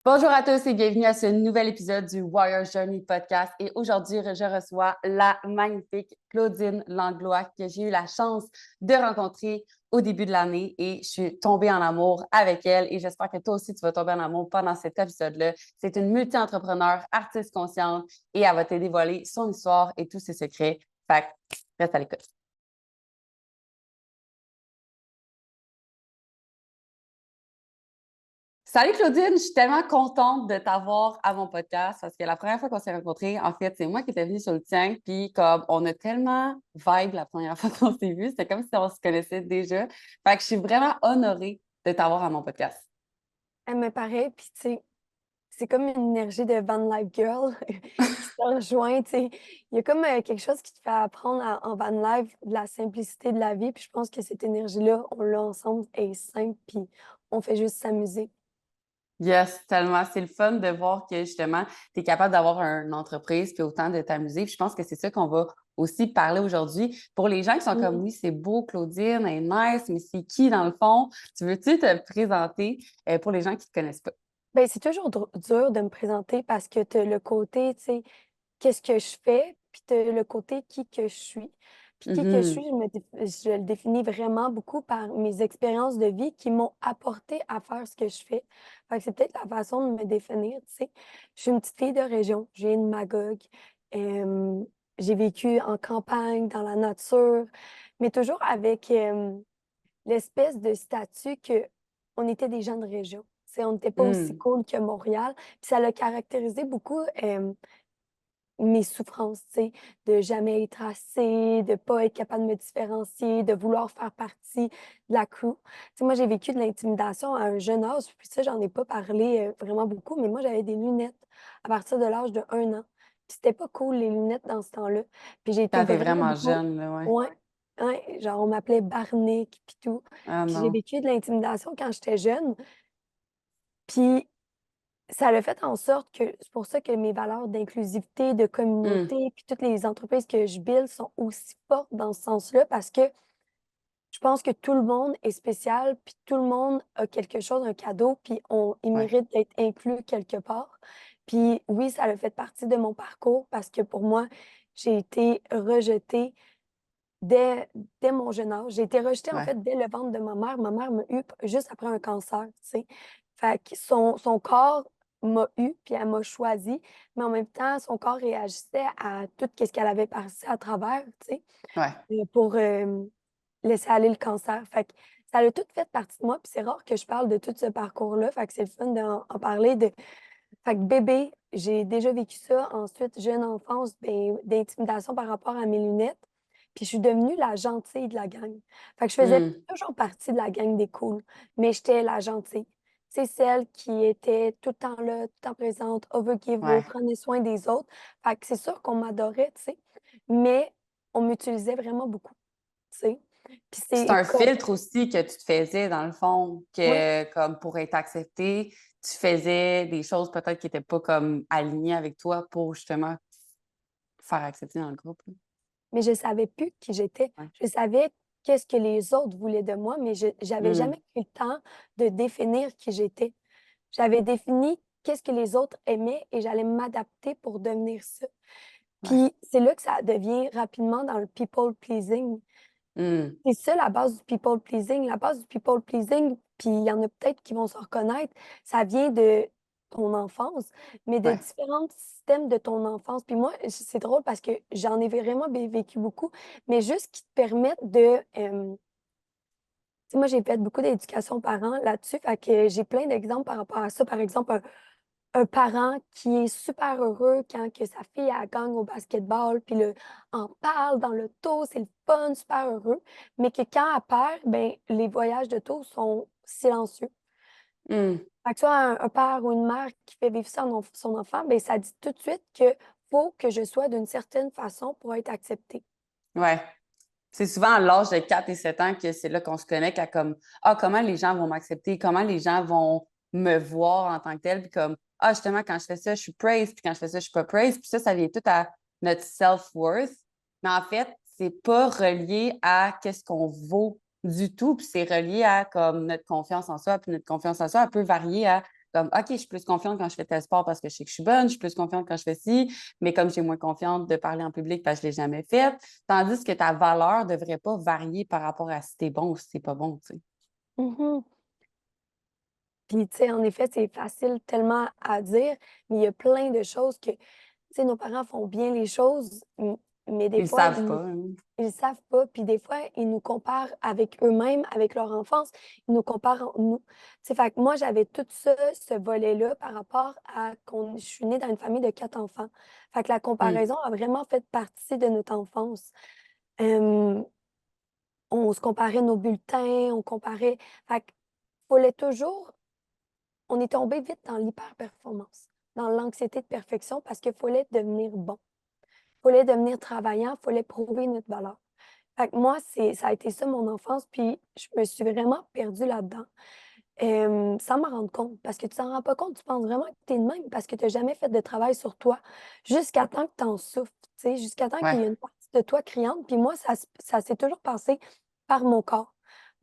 Bonjour à tous et bienvenue à ce nouvel épisode du Warrior Journey Podcast. Et aujourd'hui, je reçois la magnifique Claudine Langlois que j'ai eu la chance de rencontrer au début de l'année et je suis tombée en amour avec elle et j'espère que toi aussi tu vas tomber en amour pendant cet épisode-là. C'est une multi-entrepreneur, artiste consciente et elle va te dévoiler son histoire et tous ses secrets. Fait que reste à l'écoute. Salut Claudine, je suis tellement contente de t'avoir à mon podcast parce que la première fois qu'on s'est rencontrés, en fait, c'est moi qui étais venue sur le tien, puis comme on a tellement vibe la première fois qu'on s'est vu, c'était comme si on se connaissait déjà. Fait que je suis vraiment honorée de t'avoir à mon podcast. Elle me paraît, puis tu sais, c'est comme une énergie de Van Life Girl qui se rejoint, tu sais. Il y a comme quelque chose qui te fait apprendre en Van Life de la simplicité de la vie, puis je pense que cette énergie-là, on l'a ensemble, elle est simple, puis on fait juste s'amuser. Yes, tellement. C'est le fun de voir que justement, tu es capable d'avoir une entreprise puis autant de t'amuser. Puis je pense que c'est ça qu'on va aussi parler aujourd'hui. Pour les gens qui sont comme Mm. oui, c'est beau, Claudine, elle est nice, mais c'est qui dans le fond? Tu veux-tu te présenter pour les gens qui ne te connaissent pas? Ben, c'est toujours dur de me présenter parce que tu as le côté, tu sais, qu'est-ce que je fais, puis tu as le côté qui que je suis. Puis qui que je suis, Mhm. je le définis vraiment beaucoup par mes expériences de vie qui m'ont apporté à faire ce que je fais. Fait que c'est peut-être la façon de me définir, tu sais. Je suis une petite fille de région, j'ai une Magog. Euh, j'ai vécu en campagne, dans la nature, mais toujours avec l'espèce de statut que on était des gens de région. Tu sais, on n'était pas aussi Mm. cool que Montréal. Puis ça l'a caractérisé beaucoup mes souffrances, tu sais, de jamais être assez, de pas être capable de me différencier, de vouloir faire partie de la crew. Tu sais, moi, j'ai vécu de l'intimidation à un jeune âge, puis ça, j'en ai pas parlé vraiment beaucoup, mais moi, j'avais des lunettes à partir de l'âge de 1 an. Puis c'était pas cool, les lunettes, dans ce temps-là. Puis j'ai été Quand t'es vraiment vraiment beaucoup... jeune, là, ouais. Ouais, ouais, genre, on m'appelait Barnick, puis tout. Ah Puis j'ai non. vécu de l'intimidation quand j'étais jeune. Puis ça l'a fait en sorte que c'est pour ça que mes valeurs d'inclusivité, de Mm. communauté, puis toutes les entreprises que je build sont aussi fortes dans ce sens-là parce que je pense que tout le monde est spécial, puis tout le monde a quelque chose, un cadeau, puis il Ouais. mérite d'être inclus quelque part. Puis oui, ça a fait partie de mon parcours parce que pour moi, j'ai été rejetée dès, dès mon jeune âge. J'ai été rejetée en Ouais. fait dès le ventre de ma mère. Ma mère m'a eu juste après un cancer, tu sais. Fait que son corps m'a eu, puis elle m'a choisi, mais en même temps, son corps réagissait à tout ce qu'elle avait passé à travers, tu sais, Ouais. pour laisser aller le cancer. Fait que ça a tout fait partie de moi, puis c'est rare que je parle de tout ce parcours-là. Fait que c'est le fun d'en parler. Fait que bébé, j'ai déjà vécu ça. Ensuite, jeune enfance, ben, d'intimidation par rapport à mes lunettes. Puis je suis devenue la gentille de la gang. Fait que je faisais Mm. toujours partie de la gang des cools, mais j'étais la gentille. C'est celle qui était tout le temps là, tout le temps présente, overgiver, Ouais. prenait soin des autres. Fait que c'est sûr qu'on m'adorait, tu sais, mais on m'utilisait vraiment beaucoup, tu sais. Puis C'est c'est un comme, filtre aussi que tu te faisais, dans le fond, oui, que comme pour être accepté, tu faisais des choses peut-être qui n'étaient pas comme alignées avec toi pour justement te faire accepter dans le groupe, là. mais je savais plus qui j'étais. Ouais. Je savais qu'est-ce que les autres voulaient de moi, mais je j'avais jamais Mm. pris le temps de définir qui j'étais. J'avais défini qu'est-ce que les autres aimaient et j'allais m'adapter pour devenir ça. Ouais. Puis c'est là que ça devient rapidement dans le people pleasing. Mm. C'est ça la base du people pleasing. La base du people pleasing, puis il y en a peut-être qui vont se reconnaître, ça vient de ton enfance, mais de Ouais. différents systèmes de ton enfance. Puis moi, c'est drôle parce que j'en ai vraiment vécu beaucoup, mais juste qui te permettent de... tu sais, moi, j'ai fait beaucoup d'éducation aux parents là-dessus, fait que j'ai plein d'exemples par rapport à ça. Par exemple, un parent qui est super heureux quand que sa fille elle gagne au basketball, puis en parle dans le l'auto, c'est le fun, super heureux, mais que quand elle perd, ben, les voyages de taux sont silencieux. Mm. Fait que soit un père ou une mère qui fait vivre ça à son enfant, ben, ça dit tout de suite que faut que je sois d'une certaine façon pour être acceptée. Ouais. C'est souvent à l'âge de 4 et 7 ans que c'est là qu'on se connecte à comme ah, comment les gens vont m'accepter, comment les gens vont me voir en tant que tel, puis comme ah, justement, quand je fais ça, je suis praise, puis quand je fais ça, je suis pas praise, puis ça vient tout à notre self-worth. Mais en fait, c'est pas relié à qu'est-ce qu'on vaut du tout, puis c'est relié à comme notre confiance en soi, puis notre confiance en soi, elle peut varier à comme, OK, je suis plus confiante quand je fais tel sport parce que je sais que je suis bonne, je suis plus confiante quand je fais ci, mais comme j'ai moins confiance de parler en public parce que je ne l'ai jamais fait. Tandis que ta valeur ne devrait pas varier par rapport à si t'es bon ou si t'es pas bon, tu sais. Mhm. Puis, tu sais, en effet, c'est facile tellement à dire, mais il y a plein de choses que, tu sais, nos parents font bien les choses, mais des Ils ne fois, savent pas, hein. ils savent pas. Puis des fois, ils nous comparent avec eux-mêmes, avec leur enfance. Ils nous comparent entre nous. Tu sais, fait que moi, j'avais tout ça, ce volet-là, par rapport à qu'on je suis née dans une famille de 4 enfants. Fait que la Mm. comparaison a vraiment fait partie de notre enfance. Euh, on se comparait nos bulletins, on comparait. Fait que fallait toujours on est tombé vite dans l'hyper-performance, dans l'anxiété de perfection parce qu'il fallait devenir bon. Il fallait devenir travaillant, il fallait prouver notre valeur. Fait que moi, ça a été ça mon enfance, puis je me suis vraiment perdue là-dedans, sans m'en rendre compte. Parce que tu t'en rends pas compte, tu penses vraiment que tu es de même parce que tu n'as jamais fait de travail sur toi, jusqu'à temps que tu en souffres, tu sais, jusqu'à temps qu'il y Ouais. ait une partie de toi criante. Puis moi, ça s'est toujours passé par mon corps.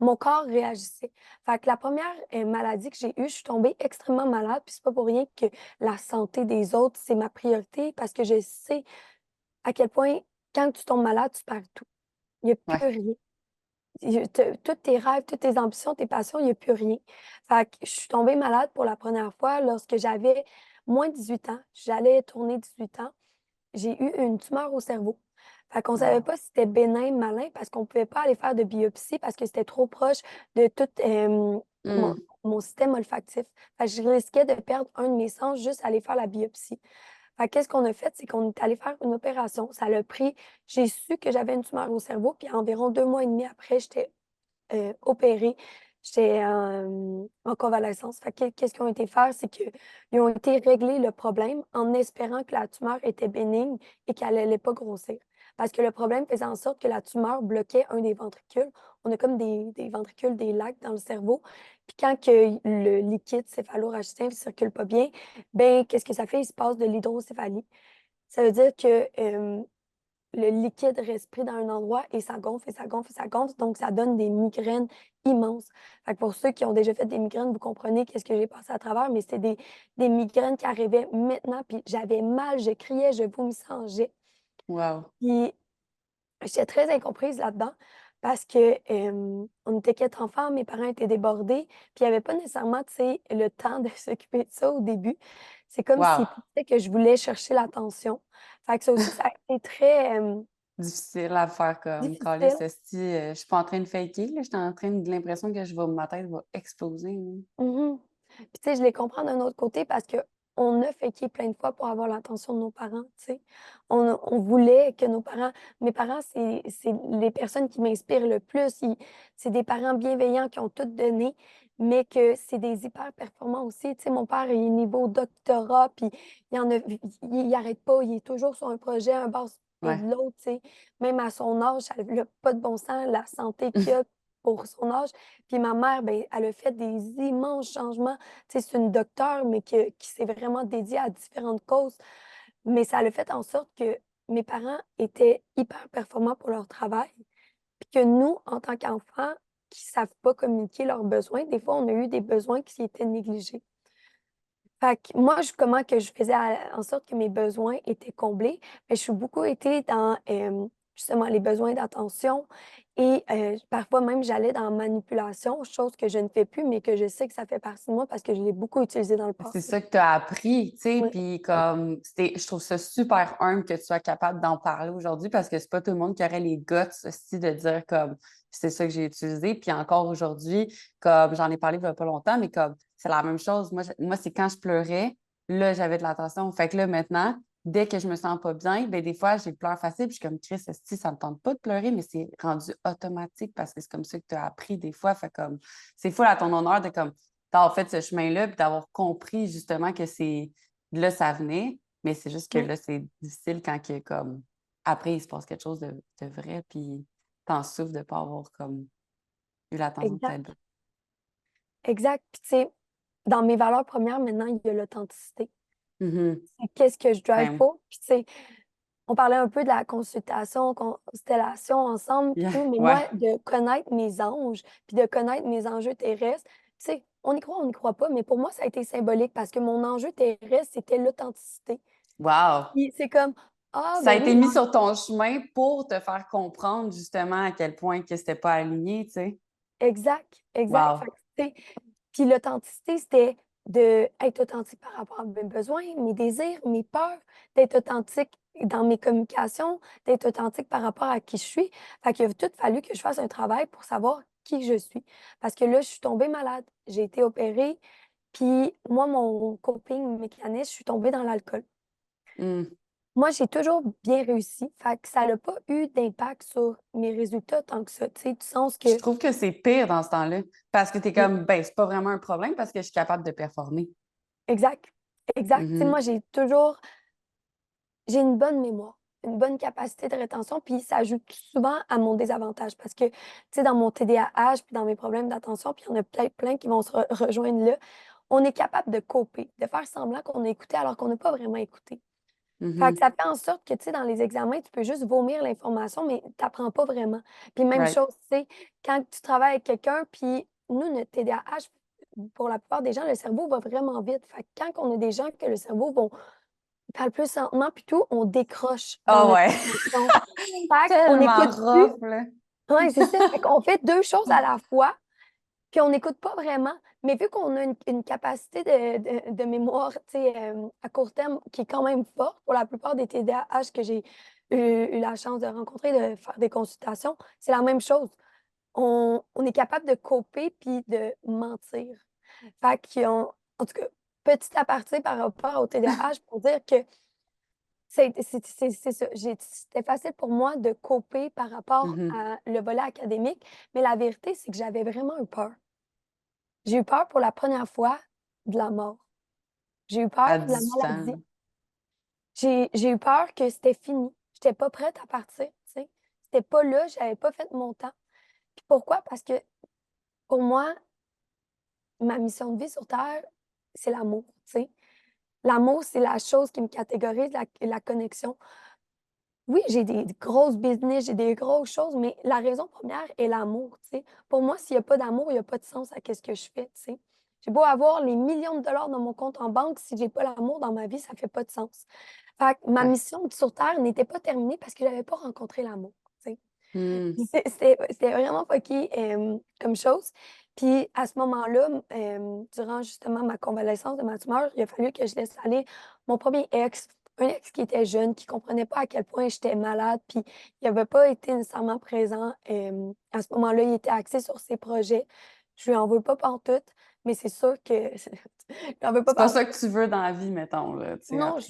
Mon corps réagissait. Fait que la première maladie que j'ai eue, je suis tombée extrêmement malade, puis c'est pas pour rien que la santé des autres, c'est ma priorité, parce que je sais à quel point, quand tu tombes malade, tu perds tout. Il n'y a plus Ouais. rien. Tous tes rêves, toutes tes ambitions, tes passions, il n'y a plus rien. Fait que je suis tombée malade pour la première fois lorsque j'avais moins de 18 ans. J'allais tourner 18 ans. J'ai eu une tumeur au cerveau. Fait qu'on ne savait Wow. pas si c'était bénin, malin, parce qu'on ne pouvait pas aller faire de biopsie parce que c'était trop proche de tout Mm. mon système olfactif. Fait que je risquais de perdre un de mes sens juste à aller faire la biopsie. Fait que qu'est-ce qu'on a fait? C'est qu'on est allé faire une opération. Ça l'a pris. J'ai su que j'avais une tumeur au cerveau, puis environ 2 mois et demi après, j'étais opérée. J'étais en convalescence. Fait que qu'est-ce qu'ils ont été faire? C'est qu'ils ont été régler le problème en espérant que la tumeur était bénigne et qu'elle n'allait pas grossir. Parce que le problème faisait en sorte que la tumeur bloquait un des ventricules. On a comme des ventricules, des lacs dans le cerveau. Puis quand que le liquide céphalo-rachidien ne circule pas bien, ben qu'est-ce que ça fait? Il se passe de l'hydrocéphalie. Ça veut dire que le liquide reste pris dans un endroit et ça gonfle et ça gonfle et ça gonfle. Donc, ça donne des migraines immenses. Fait que pour ceux qui ont déjà fait des migraines, vous comprenez qu'est-ce que j'ai passé à travers, mais c'était des migraines qui arrivaient maintenant. Puis j'avais mal, je criais, je vomissais en jet. Wow. Puis j'étais très incomprise là-dedans parce que on était 4 enfants, mes parents étaient débordés, puis il n'y avait pas nécessairement, tu sais, le temps de s'occuper de ça au début. C'est comme s'ils Wow. pensaient que je voulais chercher l'attention. Fait que ça aussi, ça a été très Difficile à faire comme caler difficile. ceci. Je suis pas en train de faker, là. Je suis en train de l'impression que ma tête va exploser, là. Mhm. Puis, tu sais, je les comprends d'un autre côté parce que on a faké plein de fois pour avoir l'attention de nos parents, tu sais. On voulait que nos parents... Mes parents, c'est les personnes qui m'inspirent le plus. C'est des parents bienveillants qui ont tout donné, mais que c'est des hyper performants aussi. Tu sais, mon père, il est niveau doctorat, puis il arrête pas. Il est toujours sur un projet, un bas et Ouais. de l'autre, tu sais. Même à son âge, ça n'a pas de bon sens, la santé qu'il a pour son âge. Puis ma mère, ben, elle a fait des immenses changements. Tu sais, c'est une docteure, mais qui s'est vraiment dédiée à différentes causes. Mais ça a fait en sorte que mes parents étaient hyper performants pour leur travail. Puis que nous, en tant qu'enfants, qui ne savent pas communiquer leurs besoins, des fois, on a eu des besoins qui étaient négligés. Fait que moi, comment que je faisais en sorte que mes besoins étaient comblés? Mais je suis beaucoup été dans justement les besoins d'attention et parfois même j'allais dans la manipulation, chose que je ne fais plus, mais que je sais que ça fait partie de moi parce que je l'ai beaucoup utilisé dans le C'est passé. ça que tu as appris, tu sais, Oui, puis comme, je trouve ça super humble que tu sois capable d'en parler aujourd'hui parce que c'est pas tout le monde qui aurait les guts aussi de dire comme, c'est ça que j'ai utilisé, puis encore aujourd'hui, comme j'en ai parlé il y a pas longtemps, mais comme, c'est la même chose. Moi c'est quand je pleurais, là, j'avais de l'attention. Fait que là, maintenant, dès que je me sens pas bien, ben des fois, j'ai pleure facile, puis je suis comme, Chris, esti, ça me tente pas de pleurer, mais c'est rendu automatique parce que c'est comme ça que tu as appris des fois. Fait comme, c'est fou à ton honneur de comme, d'avoir fait ce chemin-là, puis d'avoir compris justement que c'est là, ça venait, mais c'est juste que oui, là, c'est difficile quand que, comme après, il se passe quelque chose de vrai, puis t'en souffres de ne pas avoir comme eu l'attention que t'as exact. dit. Exact. Puis tu sais, dans mes valeurs premières, maintenant, il y a l'authenticité. Mhm. C'est qu'est-ce que je drive Ben, pour? Puis tu sais, on parlait un peu de la constellation ensemble, puis yeah, tout, mais ouais. moi, de connaître mes anges, puis de connaître mes enjeux terrestres, tu sais, on y croit, on n'y croit pas, mais pour moi, ça a été symbolique parce que mon enjeu terrestre, c'était l'authenticité. Wow! Puis c'est comme, ah, Ça a ben été oui, mis sur ton chemin pour te faire comprendre justement à quel point que c'était pas aligné, tu sais. exact, exact. Fait Wow! que, tu sais, puis l'authenticité, c'était d'être authentique par rapport à mes besoins, mes désirs, mes peurs, d'être authentique dans mes communications, d'être authentique par rapport à qui je suis. Fait qu'il a tout fallu que je fasse un travail pour savoir qui je suis. Parce que là, je suis tombée malade. J'ai été opérée, puis moi, mon coping mécanisme, je suis tombée dans l'alcool. Hmm. Moi, j'ai toujours bien réussi. Fait que ça n'a pas eu d'impact sur mes résultats tant que ça. Tu sais, du sens Je que, trouve que c'est pire dans ce temps-là parce que t'es mm, comme, ben, c'est pas vraiment un problème parce que je suis capable de performer. exact, exact. Tu sais, Mhm. moi, j'ai une bonne mémoire, une bonne capacité de rétention, puis ça joue souvent à mon désavantage parce que, tu sais, dans mon TDAH, puis dans mes problèmes d'attention, puis il y en a plein, plein qui vont se rejoindre là, on est capable de coper, de faire semblant qu'on a écouté alors qu'on n'a pas vraiment écouté. Fait que Mhm. ça fait en sorte que, tu sais, dans les examens, tu peux juste vomir l'information, mais tu n'apprends pas vraiment. Puis même Right. chose, tu sais, quand tu travailles avec quelqu'un, puis nous, notre TDAH, pour la plupart des gens, le cerveau va vraiment vite. Fait que quand on a des gens que le cerveau parle plus lentement, puis tout, on décroche dans Ah notre ouais. attention. Fait qu'on Tellement n'écoute plus. rough, là. Ouais, c'est ça. Fait qu'on fait deux choses à la fois, puis on n'écoute pas vraiment. Mais vu qu'on a une capacité de mémoire, tu sais, à court terme qui est quand même forte pour la plupart des TDAH que j'ai eu la chance de rencontrer, de faire des consultations, c'est la même chose. On est capable de coper puis de mentir. Fait qu'on, en tout cas, petit aparté par rapport au TDAH pour dire que c'est ça. C'était facile pour moi de coper par rapport Mhm. à le volet académique, mais la vérité, c'est que j'avais vraiment eu peur. J'ai eu peur pour la première fois de la mort. J'ai eu À peur de la 18 ans. maladie. J'ai eu peur que c'était fini. J'étais pas prête à partir, tu sais. C'était pas là, j'avais pas fait mon temps. Puis pourquoi? Parce que pour moi, ma mission de vie sur Terre, c'est l'amour, tu sais. L'amour, c'est la chose qui me catégorise, la connexion. Oui, j'ai des grosses business, j'ai des grosses choses, mais la raison première est l'amour, tu sais. Pour moi, s'il y a pas d'amour, il y a pas de sens à qu'est-ce que je fais, tu sais. J'ai beau avoir les millions de dollars dans mon compte en banque, si j'ai pas l'amour dans ma vie, ça fait pas de sens. Fait que ma Ouais. mission sur Terre n'était pas terminée parce que j'avais pas rencontré l'amour, tu sais. Hmm. C'était vraiment fucké comme chose. Puis à ce moment-là, durant justement ma convalescence de ma tumeur, il a fallu que je laisse aller mon premier ex, un ex qui était jeune, qui comprenait pas à quel point j'étais malade, puis il n'avait pas été nécessairement présent. À ce moment-là, il était axé sur ses projets. Je lui en veux pas pantoute, mais c'est sûr que je lui en veux pas C'est pas ça pantoute. que tu veux dans la vie, mettons, là, tu sais, Non, après, là.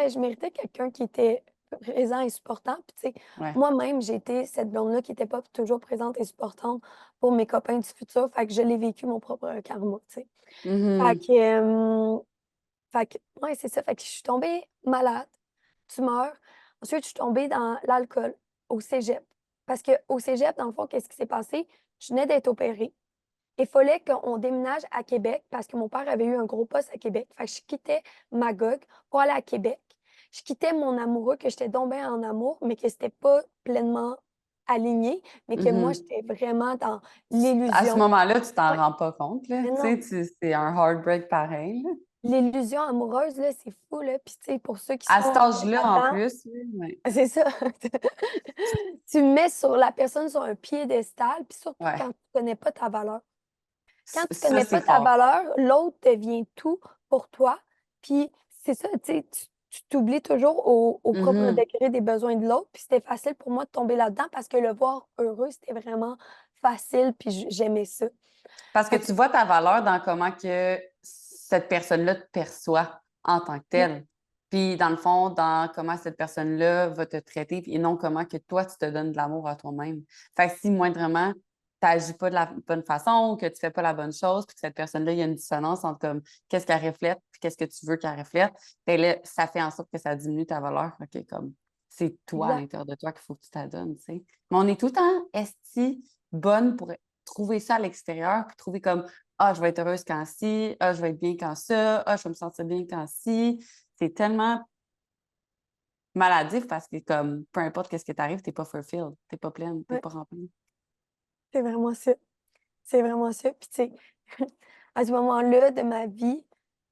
je méritais quelqu'un qui était présent et supportant. Puis, tu sais, Ouais. moi-même, j'étais cette blonde-là qui n'était pas toujours présente et supportante pour mes copains du futur. Fait que je l'ai vécu mon propre karma, tu sais. Fait Mhm. que, ouais, c'est ça. Fait que je suis tombée malade, tumeur. Ensuite, je suis tombée dans l'alcool au cégep. Parce qu'au cégep, dans le fond, qu'est-ce qui s'est passé? Je venais d'être opérée. Il fallait qu'on déménage à Québec parce que mon père avait eu un gros poste à Québec. Fait que je quittais Magog pour aller à Québec. Je quittais mon amoureux que j'étais tombée en amour, mais que c'était pas pleinement aligné, mais que moi, Mhm. j'étais vraiment dans À ce l'illusion. moment-là, tu t'en Ouais, rends pas compte, là. mais Tu non, sais, c'est un heartbreak pareil, là. l'illusion amoureuse, là, c'est fou, là. Puis, tu sais, pour ceux qui À sont cet encore âge-là, en là-dedans, plus, oui, ouais. c'est ça. Tu mets sur la personne sur un piédestal, puis surtout Ouais. quand tu connais pas ta valeur. Quand tu Ça, connais c'est pas ta fort. valeur, l'autre devient tout pour toi. Puis c'est ça, tu sais, tu t'oublies toujours au propre Mhm. degré des besoins de l'autre. Puis c'était facile pour moi de tomber là-dedans parce que le voir heureux, c'était vraiment facile, puis j'aimais ça. Parce que Fait que, tu vois ta valeur dans comment que cette personne-là te perçoit en tant que mm, telle. Puis, dans le fond, dans comment cette personne-là va te traiter, et non comment que toi, tu te donnes de l'amour à toi-même. Fait que si moindrement, tu n'agis pas de la bonne façon ou que tu fais pas la bonne chose, puis que cette personne-là, il y a une dissonance entre comme qu'est-ce qu'elle reflète puis qu'est-ce que tu veux qu'elle reflète, ben là, ça fait en sorte que ça diminue ta valeur. OK, comme c'est toi à exact. l'intérieur de toi qu'il faut que tu t'adonnes, tu sais. Mais on est tout le temps esti bonne pour trouver ça à l'extérieur, puis trouver comme ah, je vais être heureuse quand ci, ah, je vais être bien quand ça, ah, je vais me sentir bien quand ci. C'est tellement maladif parce que comme peu importe qu'est-ce qui t'arrive, t'es pas fulfilled, t'es pas pleine, t'es Ouais, pas remplie. c'est vraiment ça. C'est vraiment ça. Puis tu sais, à ce moment-là de ma vie,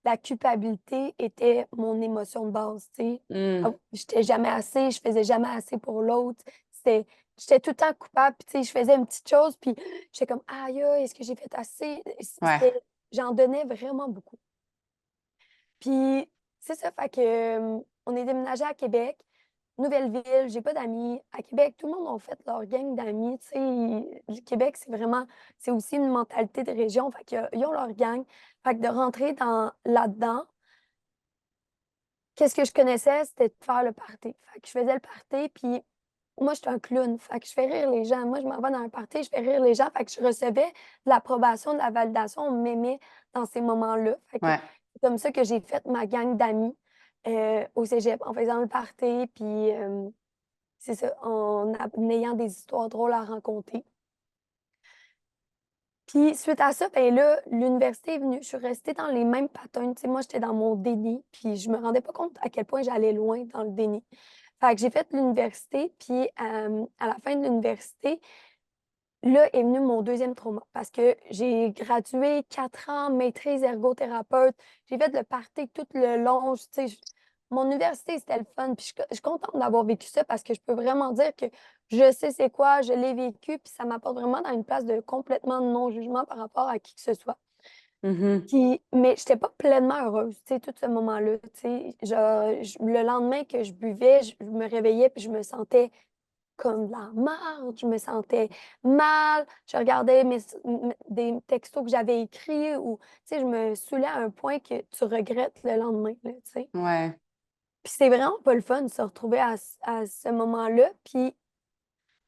la culpabilité était mon émotion de base, tu sais. Hmm. J'étais jamais assez, je faisais jamais assez pour l'autre. J'étais tout le temps coupable, puis tu sais, je faisais une petite chose, puis j'étais comme, aïe, aïe, est-ce que j'ai fait assez? Ouais. J'en donnais vraiment beaucoup. Puis c'est ça, fait que, on est déménagé à Québec, nouvelle ville, j'ai pas d'amis. À Québec, tout le monde a fait leur gang d'amis, tu sais. Le Québec, c'est aussi une mentalité de région, fait qu'ils ont leur gang. Fait que de rentrer là-dedans, qu'est-ce que je connaissais, c'était de faire le party. Fait que je faisais le party, puis moi, j'étais un clown. Fait que je fais rire les gens. Moi, je m'en vais dans un party, je fais rire les gens. Fait que je recevais de l'approbation, de la validation. On m'aimait dans ces moments-là. Fait que Ouais. c'est comme ça que j'ai fait ma gang d'amis au cégep, en faisant le party, puis c'est ça, en ayant des histoires drôles à raconter. Puis suite à ça, ben là, l'université est venue. Je suis restée dans les mêmes patterns. Tu sais, moi, j'étais dans mon déni, puis je me rendais pas compte à quel point j'allais loin dans le déni. Fait que j'ai fait l'université, puis à la fin de l'université, là est venu mon deuxième trauma parce que j'ai gradué 4 ans, maîtrise ergothérapeute. J'ai fait le party tout le long. Tu sais, mon université, c'était le fun. Puis je suis contente d'avoir vécu ça parce que je peux vraiment dire que je sais c'est quoi, je l'ai vécu, puis ça m'apporte vraiment dans une place de complètement non-jugement par rapport à qui que ce soit. Mhm. Puis, mais je n'étais pas pleinement heureuse, tu sais, tout ce moment-là. Tu sais, genre, le lendemain que je buvais, je me réveillais puis je me sentais comme de la marde, je me sentais mal, je regardais des textos que j'avais écrits ou, tu sais, je me saoulais à un point que tu regrettes le lendemain, là, tu sais. Ouais. Puis c'est vraiment pas le fun de se retrouver à ce moment-là. Puis,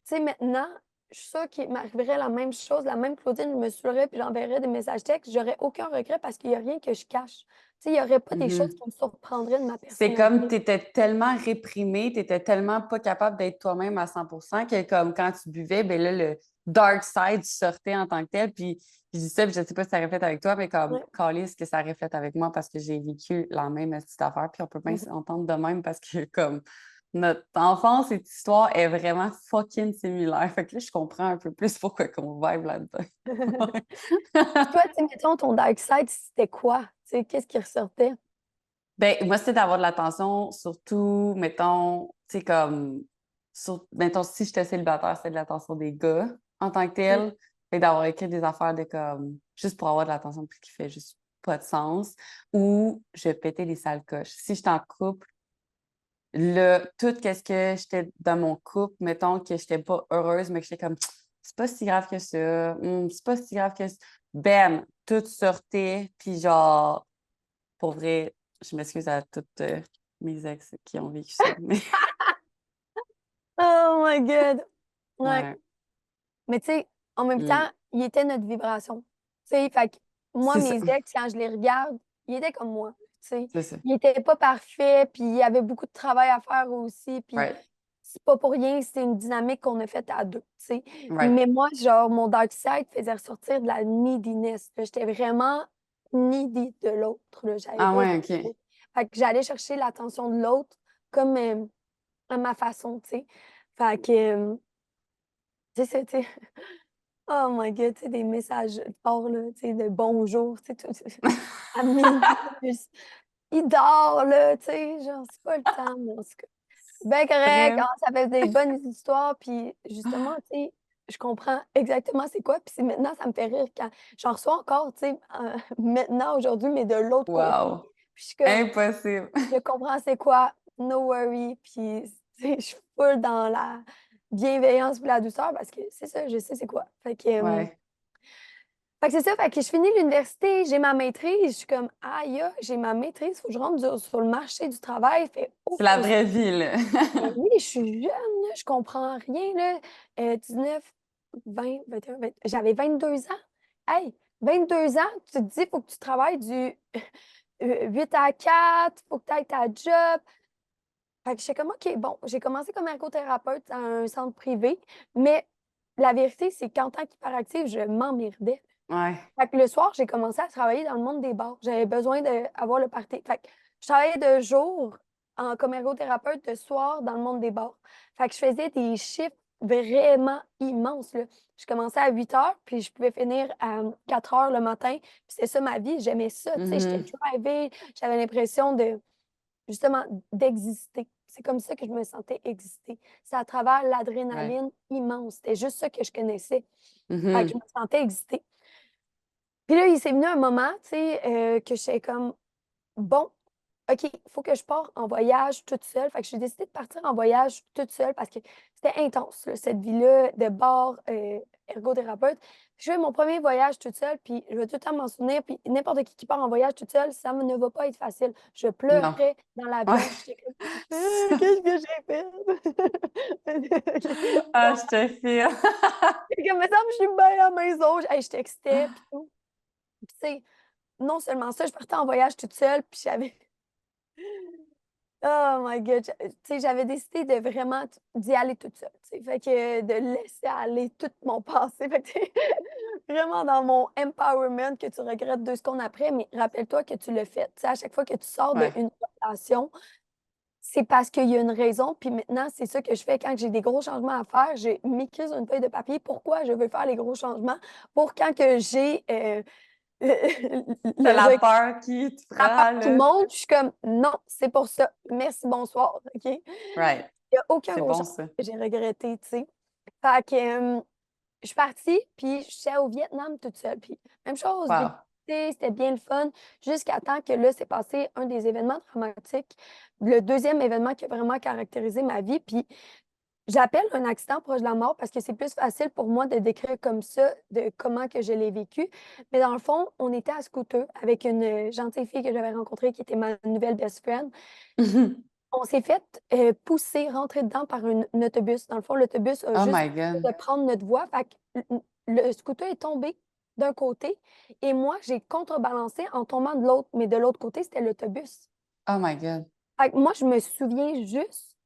tu sais, maintenant, je suis sûre qu'il m'arriverait la même chose, la même Claudine, je me saoulerais puis j'enverrais des messages textes, j'aurais aucun regret parce qu'il y a rien que je cache. Tu sais, il y aurait pas des choses Mhm. qui me surprendraient de ma C'est comme personnalité. tu étais tellement réprimé, tu étais tellement pas capable d'être toi-même à 100% que comme quand tu buvais, ben là, le dark side sortait en tant que tel. Puis je dis ça, puis je sais pas si ça reflète avec toi, mais comme Ouais. calisse que ça reflète avec moi parce que j'ai vécu la même petite affaire. Puis on peut bien s'entendre de même parce que comme notre enfance, cette histoire est vraiment fucking similaire. Fait que là, je comprends un peu plus pourquoi qu'on vibe là-dedans. Puis toi, tu sais, mettons, ton dark side, c'était quoi? Tu sais, qu'est-ce qui ressortait? Ben, moi, c'était d'avoir de l'attention, surtout, mettons, tu sais, comme, mettons, si j'étais célibataire, c'était de l'attention des gars en tant que Mm. tel. Fait d'avoir écrit des affaires de comme, juste pour avoir de l'attention, puis qui fait juste pas de sens. Ou je pétais les sales coches. Si j'étais en couple, tout ce que j'étais dans mon couple, mettons que j'étais pas heureuse, mais que j'étais comme, c'est pas si grave que ça, c'est pas si grave que ça. Bam, tout sortait, puis genre, pour vrai, je m'excuse à toutes mes ex qui ont vécu ça. Mais Oh my God! Ouais. ouais, Mais tu sais, en même mm, temps, il était notre vibration. Tu sais, fait que moi, c'est ça. mes ex, quand je les regarde, ils étaient comme moi. Tu sais, C'est ça. ils étaient pas parfaits, puis il y avait beaucoup de travail à faire aussi. Puis Right. c'est pas pour rien, c'est une dynamique qu'on a faite à deux. Tu sais. Right. Mais moi, genre, mon dark side faisait ressortir de la neediness. Là. J'étais vraiment needy de l'autre. Là. J'avais Ah besoin ouais, de OK. l'autre. Fait que j'allais chercher l'attention de l'autre comme à ma façon, tu sais. Fait que, tu sais, oh my God, tu sais, des messages forts, là, tu sais, de bonjour, tu sais, tout, à minuit, il dort, là, tu sais, genre, c'est pas le temps, mais en tout cas. Ben correct, Bref. ah, ça fait des bonnes histoires, puis justement, tu sais, je comprends exactement c'est quoi, puis maintenant, ça me fait rire quand j'en reçois encore, tu sais, maintenant, aujourd'hui, mais de l'autre côté, Wow. puis je suis comme, Impossible. je comprends c'est quoi, no worry, puis tu sais, je suis full dans la bienveillance puis la douceur parce que c'est ça, je sais c'est quoi. Ouais. Fait que c'est ça, fait que je finis l'université, j'ai ma maîtrise, je suis comme aïe, j'ai ma maîtrise, faut que je rentre sur le marché du travail, fait C'est la aucun sens. vraie vie, là. Mais oui, je suis jeune, là, je comprends rien là. 19, 20, 21, 20, j'avais 22 ans. Hey, 22 ans, tu te dis faut que tu travailles du 8 à 4, faut que tu ailles ta job. Fait que j'étais comme, OK, bon, j'ai commencé comme ergothérapeute à un centre privé, mais la vérité, c'est qu'en tant qu'hyperactive, je m'emmerdais. Ouais. Fait que le soir, j'ai commencé à travailler dans le monde des bars. J'avais besoin d'avoir le party. Fait que je travaillais de jour comme ergothérapeute, de soir dans le monde des bars. Fait que je faisais des chiffres vraiment immense, là. Je commençais à 8 heures, puis je pouvais finir à 4 heures le matin. Puis c'est ça ma vie, j'aimais ça, tu sais, j'étais Mhm. drivée, j'avais l'impression de, justement, d'exister. C'est comme ça que je me sentais exister. C'est à travers Ouais. l'adrénaline immense. C'était juste ça que je connaissais. Fait que je Mhm. me sentais exister. Puis là, il s'est venu un moment, tu sais, que j'étais comme, bon, OK, il faut que je parte en voyage toute seule. Fait que j'ai décidé de partir en voyage toute seule parce que c'était intense, là, cette vie-là de bar ergothérapeute. Je fais mon premier voyage toute seule, puis je vais tout le temps m'en souvenir. Puis n'importe qui part en voyage toute seule, ça ne va pas être facile. Je Non. pleurais dans Ouais. l'avion. J'étais comme, qu'est-ce que j'ai fait? Ah, je te file. J'étais comme, mais ça, je suis bien à la maison. Hey, je textais, puis tout. Puis, tu sais, non seulement ça, je partais en voyage toute seule, puis j'avais oh my God! Tu sais, j'avais décidé de vraiment d'y aller toute seule, tu sais. Fait que de laisser aller tout mon passé. Fait que tu vraiment dans mon empowerment que tu regrettes 2 secondes après, mais rappelle-toi que tu l'as fait. Tu sais, à chaque fois que tu sors Ouais. d'une relation, c'est parce qu'il y a une raison. Puis maintenant, c'est ça que je fais quand j'ai des gros changements à faire. Je m'écris sur une feuille de papier pourquoi je veux faire les gros changements pour quand que j'ai T'as le la recul, peur qui te la peur prend, qui là. monte, je suis comme non, c'est pour ça. Merci, bonsoir. OK? Il Right. n'y a aucun C'est gros bon, changement ça. que j'ai regretté, tu sais. Fait que je suis partie, puis je suis allée au Vietnam toute seule. Puis même chose, Wow. visiter, c'était bien le fun, jusqu'à temps que là, c'est passé un des événements dramatiques, le deuxième événement qui a vraiment caractérisé ma vie. Puis j'appelle un accident proche de la mort parce que c'est plus facile pour moi de décrire comme ça, de comment que je l'ai vécu. Mais dans le fond, on était à scooter avec une gentille fille que j'avais rencontrée qui était ma nouvelle best friend. On s'est fait pousser, rentrer dedans par un autobus. Dans le fond, l'autobus a Oh juste my God. de prendre notre voie. Fait que le scooter est tombé d'un côté et moi, j'ai contrebalancé en tombant de l'autre. Mais de l'autre côté, c'était l'autobus. Oh my God. Fait que moi, je me souviens juste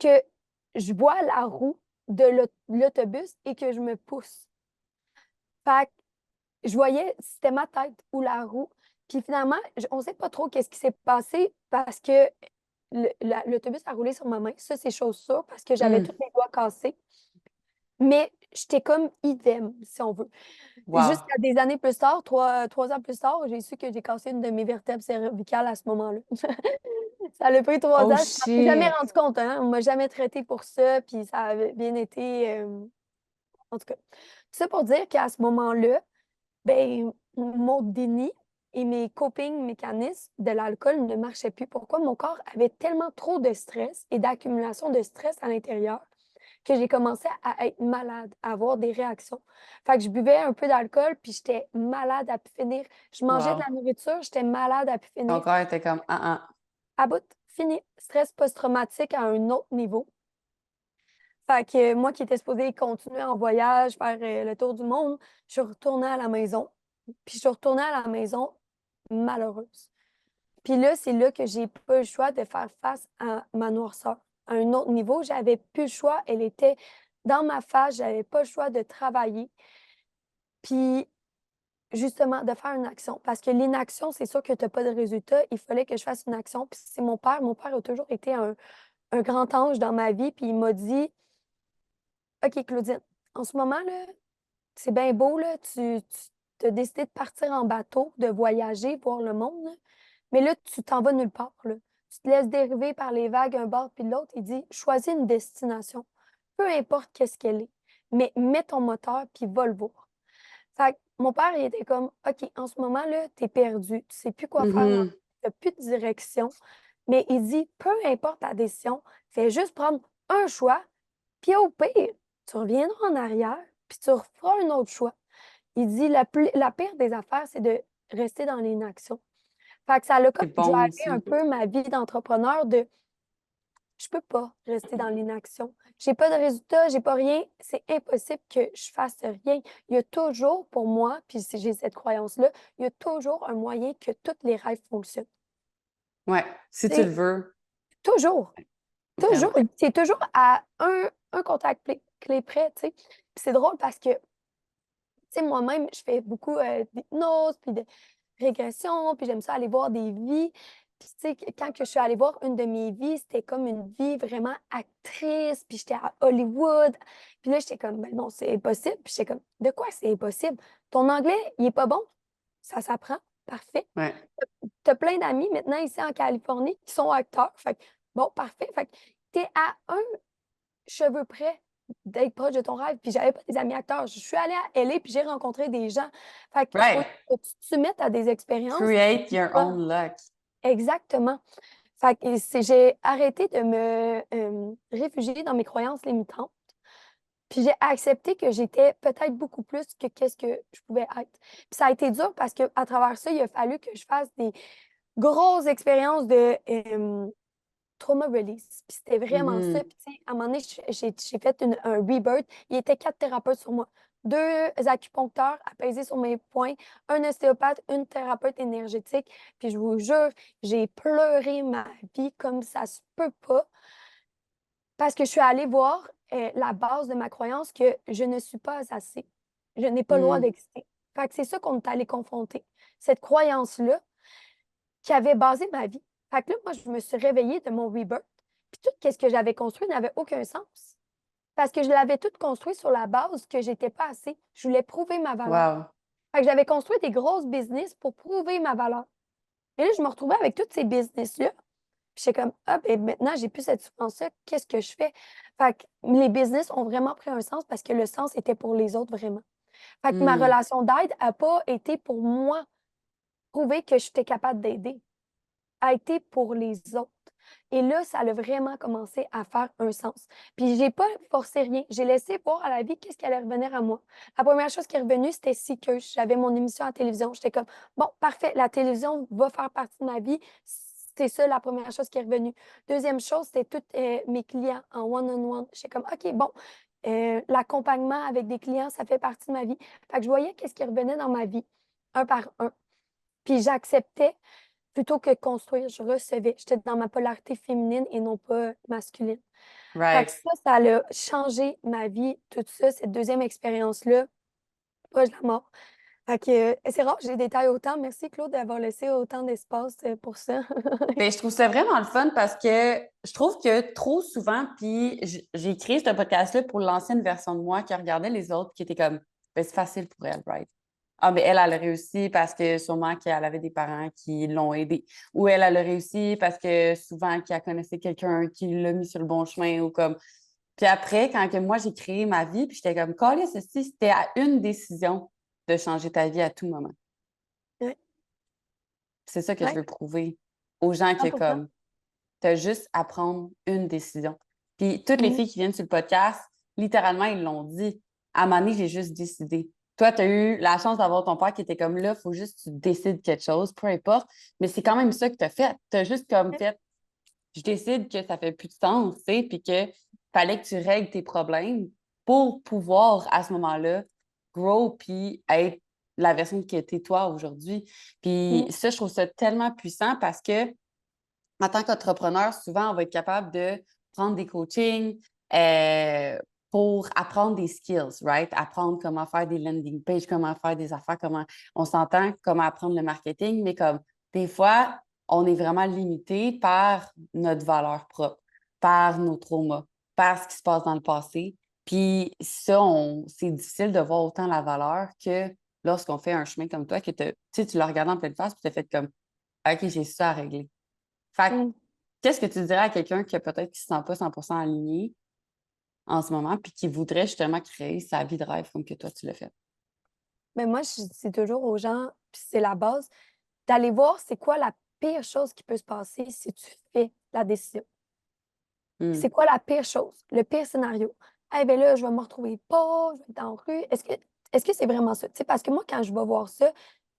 que je vois la roue de l'autobus et que je me pousse. Fait que je voyais, c'était ma tête ou la roue. Puis finalement, on ne sait pas trop qu'est-ce qui s'est passé parce que l'autobus a roulé sur ma main. Ça, c'est chose sûre parce que j'avais Hmm. tous mes doigts cassés. Mais j'étais comme idem, si on veut. Wow. Jusqu'à des années plus tard, 3 ans plus tard, j'ai su que j'ai cassé une de mes vertèbres cervicales à ce moment-là. Ça a pris 3 Oh ans. Je m'en suis jamais shit. rendu compte, hein. On m'a jamais traité pour ça, puis ça avait bien été. En tout cas, ça pour dire qu'à ce moment-là, ben, mon déni et mes coping mécanismes de l'alcool ne marchaient plus. Pourquoi? Mon corps avait tellement trop de stress et d'accumulation de stress à l'intérieur que j'ai commencé à être malade, à avoir des réactions. Fait que je buvais un peu d'alcool, puis j'étais malade à pu finir. Je mangeais de Wow. la nourriture, j'étais malade à pu Ton finir. corps était comme, ah, À bout, fini. Stress post-traumatique à un autre niveau. Fait que moi qui étais supposée continuer en voyage, faire le tour du monde, je suis retournée à la maison. Puis je suis retournée à la maison malheureuse. Puis là, c'est là que j'ai pas eu le choix de faire face à ma noirceur. À un autre niveau, j'avais plus le choix. Elle était dans ma face, j'avais pas le choix de travailler. Puis justement, de faire une action. Parce que l'inaction, c'est sûr que tu n'as pas de résultat. Il fallait que je fasse une action. Puis c'est mon père. Mon père a toujours été un grand ange dans ma vie. Puis il m'a dit, OK, Claudine, en ce moment, là, c'est bien beau, là, tu as décidé de partir en bateau, de voyager, voir le monde, là, mais là, tu t'en vas nulle part, là. Tu te laisses dériver par les vagues un bord puis l'autre. Il dit, choisis une destination, peu importe qu'est-ce qu'elle est, mais mets ton moteur puis va le voir. Fait que mon père, il était comme, OK, en ce moment, là, t'es perdu, tu sais plus quoi faire, ah. tu n'as plus de direction, mais il dit, peu importe ta décision, fais juste prendre un choix, puis au pire, tu reviendras en arrière, puis tu referas un autre choix. Il dit la pire des affaires, c'est de rester dans l'inaction. Fait que ça a comme C'est bon drivé un aussi. peu ma vie d'entrepreneur de je peux pas rester dans l'inaction. J'ai pas de résultat, j'ai pas rien. C'est impossible que je fasse rien. Il y a toujours pour moi, puis si j'ai cette croyance-là, il y a toujours un moyen que tous les rêves fonctionnent. Ouais, si tu le C'est veux, toujours. Toujours, vraiment. c'est toujours à un contact clé près, tu sais. Puis c'est drôle parce que, tu sais, moi-même, je fais beaucoup d'hypnose, puis de régression, puis j'aime ça aller voir des vies. Puis, tu sais, quand que je suis allée voir une de mes vies, c'était comme une vie vraiment actrice, puis j'étais à Hollywood. Puis là, j'étais comme, ben non, c'est impossible. Puis j'étais comme, de quoi c'est impossible? Ton anglais, il est pas bon? Ça s'apprend. Parfait. Ouais. Tu as plein d'amis maintenant ici en Californie qui sont acteurs. Fait que, bon, parfait. Fait que tu es à un cheveu près d'être proche de ton rêve. Puis j'avais pas des amis acteurs. Je suis allée à LA puis j'ai rencontré des gens. Fait qu'il faut Right. que tu te soumettes à des expériences. Create your Ah, own luck. exactement. Fait que j'ai arrêté de me réfugier dans mes croyances limitantes. Puis j'ai accepté que j'étais peut-être beaucoup plus que qu'est-ce que je pouvais être. Puis ça a été dur parce qu'à travers ça, il a fallu que je fasse des grosses expériences de trauma release. Puis c'était vraiment ça. Mhm. Puis tu sais, à un moment donné, j'ai fait un rebirth. Il y était 4 thérapeutes sur moi. 2 acupuncteurs apaisés sur mes points, un ostéopathe, une thérapeute énergétique. Puis je vous jure, j'ai pleuré ma vie comme ça se peut pas parce que je suis allée voir la base de ma croyance que je ne suis pas assez. Je n'ai pas le droit Mhm. d'exister. Fait que c'est ça qu'on est allé confronter. Cette croyance-là qui avait basé ma vie. Fait que là, moi, je me suis réveillée de mon rebirth. Puis tout ce que j'avais construit n'avait aucun sens. Parce que je l'avais tout construit sur la base que j'étais pas assez. Je voulais prouver ma valeur. Wow. Fait que j'avais construit des grosses business pour prouver ma valeur. Et là, je me retrouvais avec tous ces business-là. Puis j'étais comme, ah, ben maintenant, j'ai plus cette souffrance-là. Qu'est-ce que je fais? Fait que les business ont vraiment pris un sens parce que le sens était pour les autres vraiment. Fait que ma Mhm. relation d'aide n'a pas été pour moi prouver que j'étais capable d'aider, a été pour les autres. Et là, ça a vraiment commencé à faire un sens. Puis j'ai pas forcé rien. J'ai laissé voir à la vie qu'est-ce qui allait revenir à moi. La première chose qui est revenue, c'était Seekers. J'avais mon émission à la télévision. J'étais comme, bon, parfait, la télévision va faire partie de ma vie. C'est ça la première chose qui est revenue. Deuxième chose, c'était tous mes clients en one-on-one. J'étais comme, OK, bon, l'accompagnement avec des clients, ça fait partie de ma vie. Fait que je voyais qu'est-ce qui revenait dans ma vie, un par un. Puis j'acceptais plutôt que construire, je recevais. J'étais dans ma polarité féminine et non pas masculine. Fait que Right. ça a changé ma vie, tout ça, cette deuxième expérience-là, proche de la mort. Fait que c'est rare que j'ai détaillé autant. Merci, Claude, d'avoir laissé autant d'espace pour ça. Ben, je trouve ça vraiment le fun parce que je trouve que trop souvent, puis j'ai créé ce podcast-là pour l'ancienne version de moi qui regardait les autres, qui était comme, ben, c'est facile pour elle, right? Ah, mais elle a réussi parce que sûrement qu'elle avait des parents qui l'ont aidée. Ou elle a réussi parce que souvent qu'elle connaissait quelqu'un qui l'a mis sur le bon chemin ou comme. Puis après, quand que moi j'ai créé ma vie, puis j'étais comme, calé, ceci, c'était à une décision de changer ta vie à tout moment. Ouais, C'est ça que je ouais, veux prouver aux gens que 100%. comme tu as juste à prendre une décision. Puis toutes les Mhm. filles qui viennent sur le podcast, littéralement, ils l'ont dit. À un moment donné, j'ai juste décidé. Toi, tu as eu la chance d'avoir ton père qui était comme là, il faut juste que tu décides quelque chose, peu importe. Mais c'est quand même ça que tu as fait. Tu as juste comme fait, je décide que ça fait plus de sens, tu sais, puis que fallait que tu règles tes problèmes pour pouvoir, à ce moment-là, grow puis être la version que tu es toi aujourd'hui. Puis Mhm. ça, je trouve ça tellement puissant parce que en tant qu'entrepreneur, souvent, on va être capable de prendre des coachings pour apprendre des skills, right? Apprendre comment faire des landing pages, comment faire des affaires, comment on s'entend, comment apprendre le marketing, mais comme des fois, on est vraiment limité par notre valeur propre, par nos traumas, par ce qui se passe dans le passé. Puis ça, c'est difficile de voir autant la valeur que lorsqu'on fait un chemin comme toi, que tu l'as regardé en pleine face, puis tu as fait comme, OK, j'ai ça à régler. Fait que, Mhm. qu'est-ce que tu dirais à quelqu'un qui a peut-être qui se sent pas 100% aligné en ce moment, puis qui voudrait justement créer sa vie de rêve comme que toi, tu l'as fait? Mais moi, je dis toujours aux gens, puis c'est la base, d'aller voir c'est quoi la pire chose qui peut se passer si tu fais la décision. Hmm. C'est quoi la pire chose, le pire scénario? Eh bien là, je vais me retrouver pas, je vais être dans la rue. Est-ce que c'est vraiment ça? Tu sais, parce que moi, quand je vais voir ça,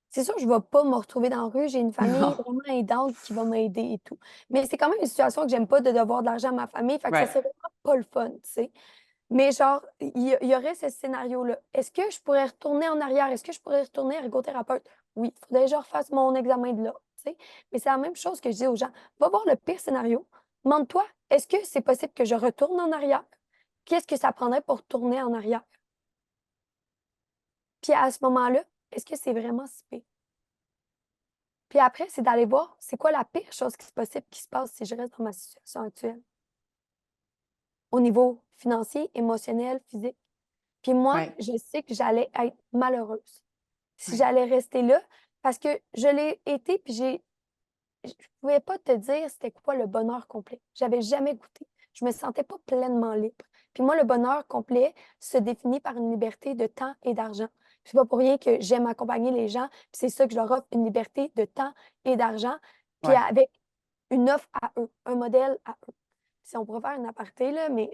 c'est sûr que je ne vais pas me retrouver dans la rue. J'ai une famille Non. vraiment aidante qui va m'aider et tout. Mais c'est quand même une situation que j'aime pas de devoir de l'argent à ma famille. Fait que ça Right. serait vraiment pas le fun, tu sais. Mais genre, il y aurait ce scénario-là. Est-ce que je pourrais retourner en arrière? Est-ce que je pourrais retourner ergothérapeute? Oui, il faudrait que je refasse mon examen de là, tu sais. Mais c'est la même chose que je dis aux gens. Va voir le pire scénario. Demande-toi, est-ce que c'est possible que je retourne en arrière? Qu'est-ce que ça prendrait pour tourner en arrière? Puis à ce moment-là, est-ce que c'est vraiment si pire? Puis après, c'est d'aller voir c'est quoi la pire chose qui se possible qui se passe si je reste dans ma situation actuelle. Au niveau financier, émotionnel, physique. Puis moi, Ouais, je sais que j'allais être malheureuse si ouais, j'allais rester là parce que je l'ai été, puis je pouvais pas te dire c'était quoi le bonheur complet. J'avais jamais goûté. Je me sentais pas pleinement libre. Puis moi, le bonheur complet se définit par une liberté de temps et d'argent. C'est pas pour rien que j'aime accompagner les gens, puis c'est ça que je leur offre, une liberté de temps et d'argent, puis ouais. avec une offre à eux, un modèle à eux. Si on pourrait faire un aparté, là, mais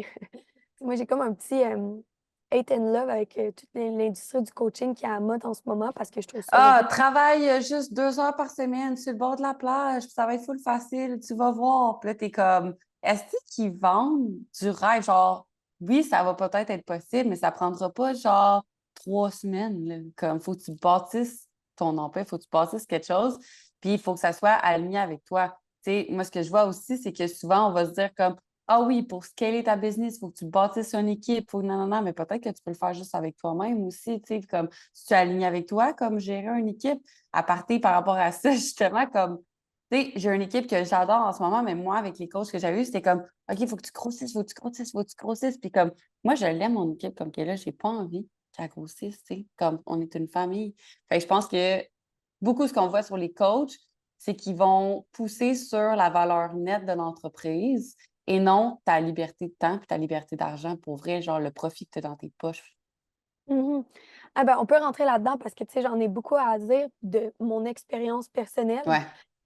moi, j'ai comme un petit hate and love avec toute l'industrie du coaching qui est à la mode en ce moment parce que je trouve ça Ah, vraiment. travaille juste 2 heures par semaine sur le bord de la plage, puis ça va être full facile, tu vas voir. Puis là, t'es comme, est-ce qu'ils vendent du rêve? Genre, oui, ça va peut-être être possible, mais ça prendra pas genre 3 semaines, là. Comme, faut que tu bâtisses ton emploi, faut que tu bâtisses quelque chose, puis il faut que ça soit aligné avec toi. Tu sais, moi, ce que je vois aussi, c'est que souvent, on va se dire comme, ah oui, pour scaler ta business, il faut que tu bâtisses une équipe, faut non, non, non, mais peut-être que tu peux le faire juste avec toi-même aussi, tu sais, comme si tu es aligné avec toi, comme gérer une équipe, à partir par rapport à ça, justement, comme, tu sais, j'ai une équipe que j'adore en ce moment, mais moi, avec les coachs que j'avais eu, c'était comme, OK, il faut que tu grossisses, il faut que tu grossisses, il faut que tu grossisses. Puis comme, moi, je l'aime, mon équipe, comme qu'elle est là, j'ai pas envie qu'elle grossisse, tu sais, comme on est une famille. Fait que je pense que beaucoup ce qu'on voit sur les coachs, c'est qu'ils vont pousser sur la valeur nette de l'entreprise et non ta liberté de temps et ta liberté d'argent pour vrai, genre le profit que tu as dans tes poches. Mhm. Ah ben, on peut rentrer là-dedans parce que, tu sais, j'en ai beaucoup à dire de mon expérience personnelle. Ouais,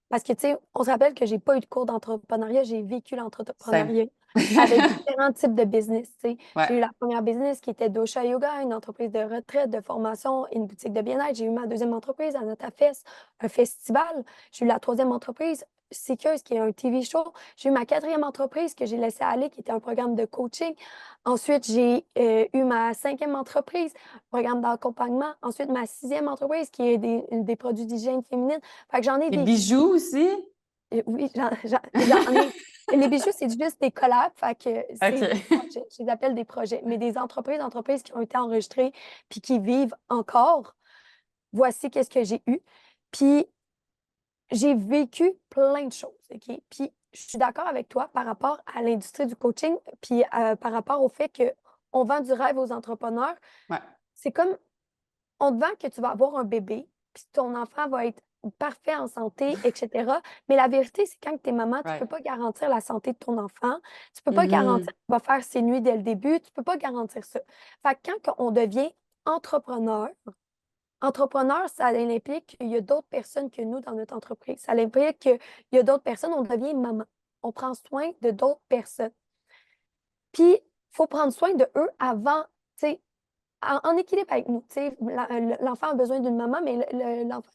Parce que, tu sais, on se rappelle que j'ai pas eu de cours d'entrepreneuriat, j'ai vécu simple. l'entrepreneuriat avec différents types de business, tu sais. Ouais. J'ai eu la première business qui était Dosha Yoga, une entreprise de retraite, de formation, une boutique de bien-être. J'ai eu ma deuxième entreprise, Anatafest, un festival. J'ai eu la troisième entreprise, Seekers, qui est un TV show. J'ai eu ma quatrième entreprise que j'ai laissée aller, qui était un programme de coaching. Ensuite, j'ai eu ma cinquième entreprise, programme d'accompagnement. Ensuite, ma sixième entreprise, qui est des produits d'hygiène féminine. Fait que j'en ai Les vécu. bijoux aussi? Oui, j'en ai. Les bijoux, c'est juste des collabs, fait que c'est des OK. projets. Je les appelle des projets. Mais des entreprises qui ont été enregistrées puis qui vivent encore, voici qu'est-ce que j'ai eu. Puis j'ai vécu plein de choses, OK? Puis je suis d'accord avec toi par rapport à l'industrie du coaching, puis par rapport au fait qu'on vend du rêve aux entrepreneurs. Ouais. C'est comme on te vend que tu vas avoir un bébé, puis ton enfant va être parfait en santé, etc. Mais la vérité, c'est quand tu es maman, tu ne peux Right. pas garantir la santé de ton enfant. Tu ne peux pas garantir Mhm. qu'il va faire ses nuits dès le début. Tu ne peux pas garantir ça. Fait que quand on devient entrepreneur, entrepreneur, ça implique qu'il y a d'autres personnes que nous dans notre entreprise. Ça implique qu'il y a d'autres personnes, on devient maman. On prend soin de d'autres personnes. Puis, il faut prendre soin de eux avant, tu sais, en équilibre avec nous. Tu sais, l'enfant a besoin d'une maman, mais l'enfant,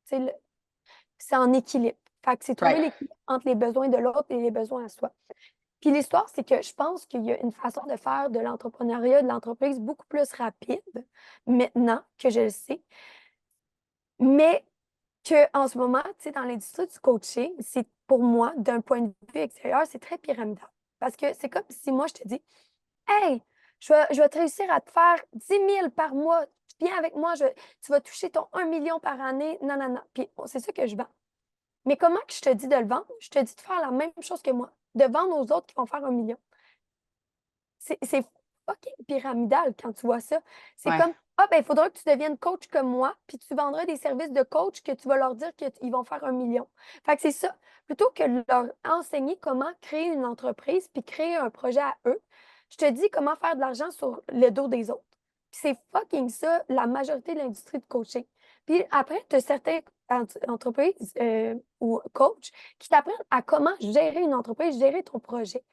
tu sais, c'est en équilibre. Fait que c'est trouver Right. l'équilibre entre les besoins de l'autre et les besoins à soi. Puis l'histoire, c'est que je pense qu'il y a une façon de faire de l'entrepreneuriat, de l'entreprise beaucoup plus rapide maintenant que je le sais, mais qu'en ce moment, tu sais, dans l'industrie du coaching, c'est pour moi, d'un point de vue extérieur, c'est très pyramidal. Parce que c'est comme si moi, je te dis, hey, je vais te réussir à te faire 10 000 par mois. Viens avec moi, tu vas toucher ton 1 million par année. Non, non, non. Puis c'est ça que je vends. Mais comment que je te dis de le vendre? Je te dis de faire la même chose que moi, de vendre aux autres qui vont faire 1 million. C'est fucking pyramidal quand tu vois ça. C'est Ouais. comme, ah, ben, il faudra que tu deviennes coach comme moi, puis tu vendras des services de coach que tu vas leur dire qu'ils vont faire 1 million. Fait que c'est ça. Plutôt que de leur enseigner comment créer une entreprise puis créer un projet à eux, je te dis comment faire de l'argent sur le dos des autres. Puis c'est fucking ça, la majorité de l'industrie de coaching. Puis après, tu as certaines entreprises ou coachs qui t'apprennent à comment gérer une entreprise, gérer ton projet.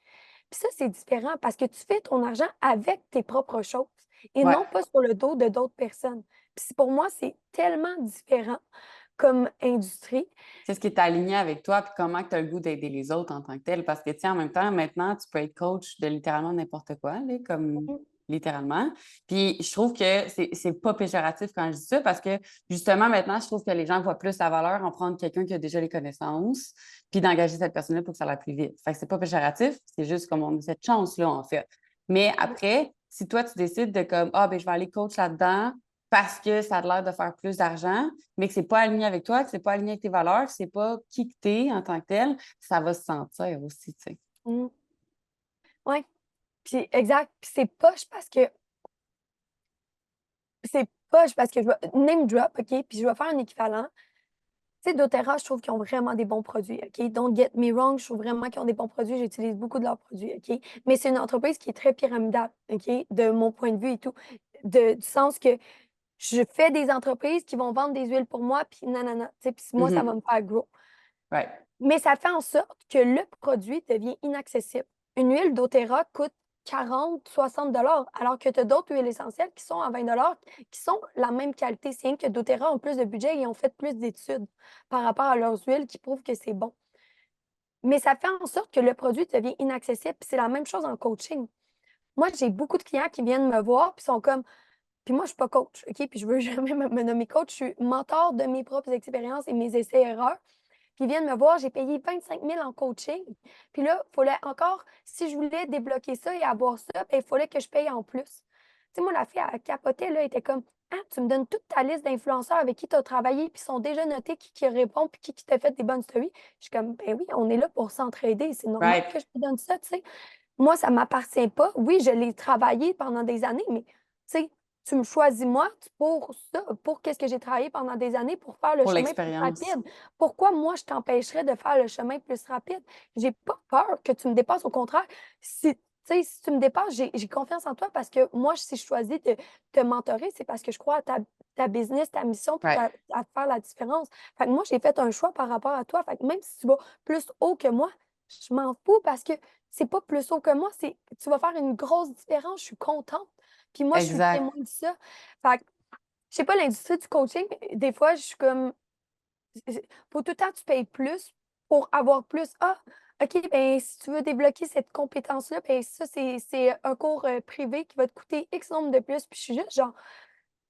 Puis ça, c'est différent parce que tu fais ton argent avec tes propres choses et Ouais. non pas sur le dos de d'autres personnes. Puis pour moi, c'est tellement différent comme industrie. C'est ce qui est aligné avec toi, puis comment tu as le goût d'aider les autres en tant que tel. Parce que, tu sais, en même temps, maintenant, tu peux être coach de littéralement n'importe quoi, là, comme Mhm. littéralement. Puis je trouve que c'est pas péjoratif quand je dis ça, parce que justement, maintenant, je trouve que les gens voient plus la valeur en prendre quelqu'un qui a déjà les connaissances, puis d'engager cette personne-là pour que ça aille plus vite. Fait que c'est pas péjoratif, c'est juste comme on a cette chance-là, en fait. Mais après, si toi, tu décides de comme, ah, ben je vais aller coach là-dedans, parce que ça a l'air de faire plus d'argent, mais que c'est pas aligné avec toi, que c'est pas aligné avec tes valeurs, que c'est pas qui que t'es en tant que tel, ça va se sentir aussi, tu sais. Mm. Ouais. Puis exact. Puis c'est poche parce que je vais name drop, OK? Puis je vais faire un équivalent. Tu sais, doTERRA, je trouve qu'ils ont vraiment des bons produits, OK? Don't get me wrong, je trouve vraiment qu'ils ont des bons produits. J'utilise beaucoup de leurs produits, OK? Mais c'est une entreprise qui est très pyramidale, OK? De mon point de vue et tout. Du sens que je fais des entreprises qui vont vendre des huiles pour moi, puis nanana. Tu sais, puis moi, ça va me faire gros. Right. Mais ça fait en sorte que le produit devient inaccessible. Une huile doTERRA coûte 40, 60 alors que tu as d'autres huiles essentielles qui sont à 20 qui sont la même qualité. C'est rien que doTERRA ont plus de budget et ont fait plus d'études par rapport à leurs huiles qui prouvent que c'est bon. Mais ça fait en sorte que le produit devient inaccessible. Puis c'est la même chose en coaching. Moi, j'ai beaucoup de clients qui viennent me voir puis sont comme, puis moi, je suis pas coach, OK? Puis je veux jamais me nommer coach. Je suis mentor de mes propres expériences et mes essais-erreurs. Puis ils viennent me voir, j'ai payé 25 000 en coaching. Puis là, il fallait encore, si je voulais débloquer ça et avoir ça, ben, il fallait que je paye en plus. Tu sais, moi, la fille, elle capotait, là, elle était comme, ah, tu me donnes toute ta liste d'influenceurs avec qui tu as travaillé, puis ils sont déjà notés qui répond, puis qui t'a fait des bonnes stories. Je suis comme, ben oui, on est là pour s'entraider. C'est normal Right. que je te donne ça, tu sais. Moi, ça ne m'appartient pas. Oui, je l'ai travaillé pendant des années, mais tu sais, tu me choisis moi pour ça, pour qu'est-ce que j'ai travaillé pendant des années pour faire le Pour chemin plus l'expérience. rapide. Pourquoi moi, je t'empêcherais de faire le chemin plus rapide? J'ai pas peur que tu me dépasses. Au contraire, si, tu sais, si tu me dépasses, j'ai confiance en toi parce que moi, si je choisis de te mentorer, c'est parce que je crois à ta business, ta mission, puis Right. à faire la différence. Fait que moi, j'ai fait un choix par rapport à toi. Fait que même si tu vas plus haut que moi, je m'en fous parce que c'est pas plus haut que moi, c'est tu vas faire une grosse différence. Je suis contente. Puis moi, je suis témoin Exact. de ça. Fait que, je sais pas, l'industrie du coaching, des fois, je suis comme, faut tout le temps que tu payes plus pour avoir plus. Ah, OK, ben si tu veux débloquer cette compétence-là, ben ça, c'est un cours privé qui va te coûter X nombre de plus. Puis je suis juste genre,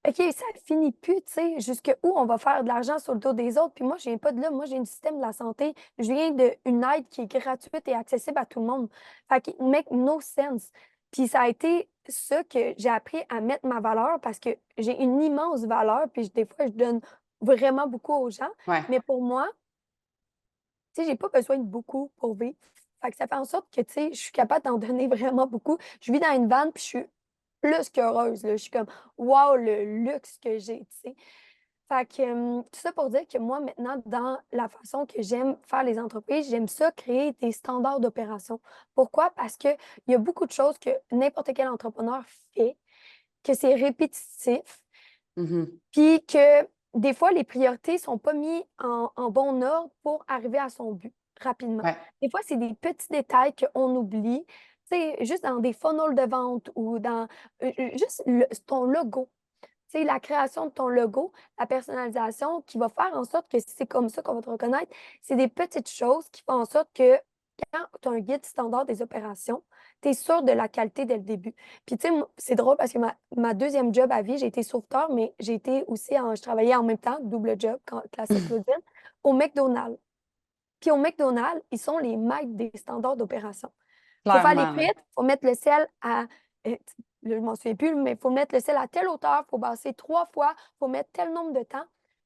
OK, ça finit plus, tu sais, jusqu'où on va faire de l'argent sur le dos des autres. Puis moi, je viens pas de là. Moi, j'ai un système de la santé. Je viens d'une aide qui est gratuite et accessible à tout le monde. Fait qu'il make no sense. Puis ça a été ça que j'ai appris à mettre ma valeur parce que j'ai une immense valeur. Puis des fois, je donne vraiment beaucoup aux gens. Ouais. Mais pour moi, tu sais, j'ai pas besoin de beaucoup pour vivre. Fait que ça fait en sorte que, tu sais, je suis capable d'en donner vraiment beaucoup. Je vis dans une vanne, puis je suis plus qu'heureuse, là. Je suis comme, wow, le luxe que j'ai, tu sais. Fait que, tout ça pour dire que moi, maintenant, dans la façon que j'aime faire les entreprises, j'aime ça créer des standards d'opération. Pourquoi? Parce qu'il y a beaucoup de choses que n'importe quel entrepreneur fait, que c'est répétitif, Mhm. puis que des fois, les priorités ne sont pas mises en bon ordre pour arriver à son but rapidement. Ouais. Des fois, c'est des petits détails qu'on oublie, tu sais, juste dans des funnels de vente ou dans juste ton logo. Tu sais, la création de ton logo, la personnalisation qui va faire en sorte que c'est comme ça qu'on va te reconnaître, c'est des petites choses qui font en sorte que quand tu as un guide standard des opérations, tu es sûr de la qualité dès le début. Puis, tu sais, c'est drôle parce que ma deuxième job à vie, j'ai été sauveteur, mais j'ai été aussi, je travaillais en même temps, double job, classique Claudine, au McDonald's. Puis au McDonald's, ils sont les maîtres des standards d'opération. Il faut faire les Clairement, là. frites, il faut mettre le sel à. Là, je m'en souviens plus, mais il faut mettre le sel à telle hauteur, il faut basser 3 fois, il faut mettre tel nombre de temps.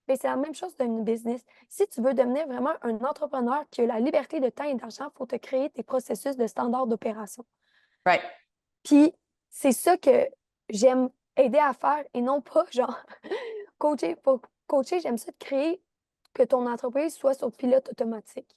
Mais c'est la même chose dans une business. Si tu veux devenir vraiment un entrepreneur qui a la liberté de temps et d'argent, il faut te créer tes processus de standards d'opération. Right. Puis c'est ça que j'aime aider à faire et non pas genre coacher. Pour coacher, j'aime ça de créer que ton entreprise soit sur pilote automatique.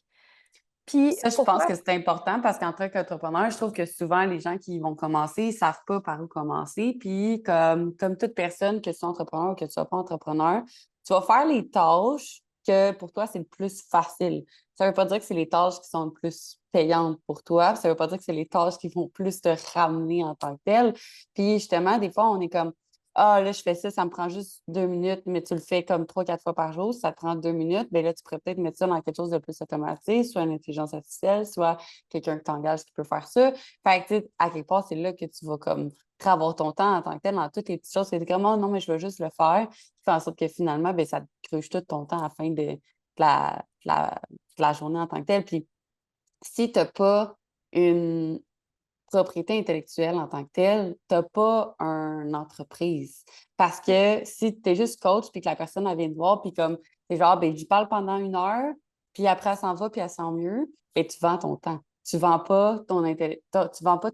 Puis Ça, je pense pourquoi? que c'est important parce qu'en tant qu'entrepreneur, je trouve que souvent, les gens qui vont commencer, ils ne savent pas par où commencer. Puis, comme toute personne, que tu sois entrepreneur ou que tu ne sois pas entrepreneur, tu vas faire les tâches que pour toi, c'est le plus facile. Ça ne veut pas dire que c'est les tâches qui sont le plus payantes pour toi. Ça ne veut pas dire que c'est les tâches qui vont plus te ramener en tant que telles. Puis, justement, des fois, on est comme, ah, là, je fais ça, ça me prend juste 2 minutes, mais tu le fais comme 3, 4 fois par jour, ça te prend 2 minutes, bien là, tu pourrais peut-être mettre ça dans quelque chose de plus automatique, soit une intelligence artificielle, soit quelqu'un que tu engages qui peut faire ça. Fait que, tu sais, à quelque part, c'est là que tu vas comme avoir ton temps en tant que tel dans toutes les petites choses. C'est comme, oh, non, mais je veux juste le faire, qui fait en sorte que finalement, bien, ça te gruge tout ton temps à la fin de la journée en tant que telle. Puis, si tu n'as pas une propriété intellectuelle en tant que telle, tu n'as pas une entreprise. Parce que si tu es juste coach puis que la personne elle vient te voir puis comme t'es genre ben j'y parle pendant 1 heure, puis après elle s'en va puis elle sent mieux, ben tu vends ton temps. Tu vends pas tu vends pas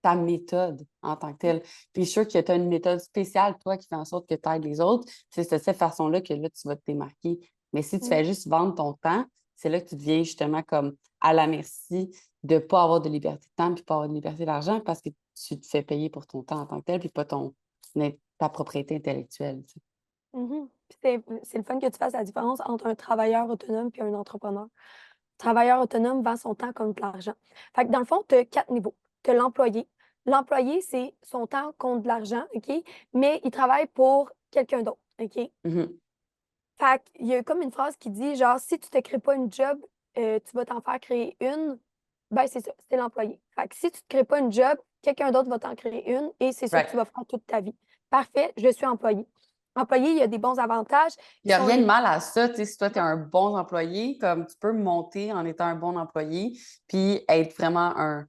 ta méthode en tant que telle. Puis je suis sûre que tu as une méthode spéciale, toi, qui fait en sorte que tu aides les autres. C'est de cette façon-là que là, tu vas te démarquer. Mais si tu Mm. fais juste vendre ton temps, c'est là que tu deviens justement comme à la merci de ne pas avoir de liberté de temps puis pas avoir de liberté d'argent parce que tu te fais payer pour ton temps en tant que tel puis pas ta propriété intellectuelle. Tu sais. Mhm. Puis c'est le fun que tu fasses la différence entre un travailleur autonome et un entrepreneur. Travailleur autonome vend son temps comme de l'argent. Fait que dans le fond, tu as 4 niveaux. Tu as l'employé. L'employé, c'est son temps contre de l'argent, OK? Mais il travaille pour quelqu'un d'autre, OK? Mhm. Fait qu'il y a comme une phrase qui dit, genre, si tu ne te crées pas une job, tu vas t'en faire créer une. Ben, c'est ça, c'est l'employé. Fait que si tu ne te crées pas une job, quelqu'un d'autre va t'en créer une et c'est ça que tu Right. vas faire toute ta vie. Parfait, je suis employé. Employé, il y a des bons avantages Il n'y qui a sont rien de les... mal à ça, tu sais, si toi, tu es un bon employé, comme tu peux monter en étant un bon employé, puis être vraiment un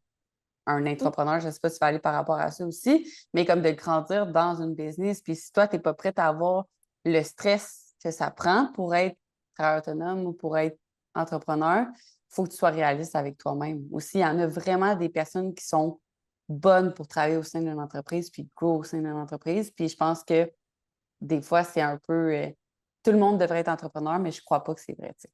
entrepreneur, je ne sais pas si tu vas aller par rapport à ça aussi, mais comme de grandir dans une business. Puis si toi, tu n'es pas prête à avoir le stress que ça prend pour être travailleur autonome ou pour être entrepreneur, il faut que tu sois réaliste avec toi-même. Aussi, il y en a vraiment des personnes qui sont bonnes pour travailler au sein d'une entreprise, puis go au sein d'une entreprise. Puis je pense que des fois, c'est un peu... tout le monde devrait être entrepreneur, mais je ne crois pas que c'est vrai, tu sais.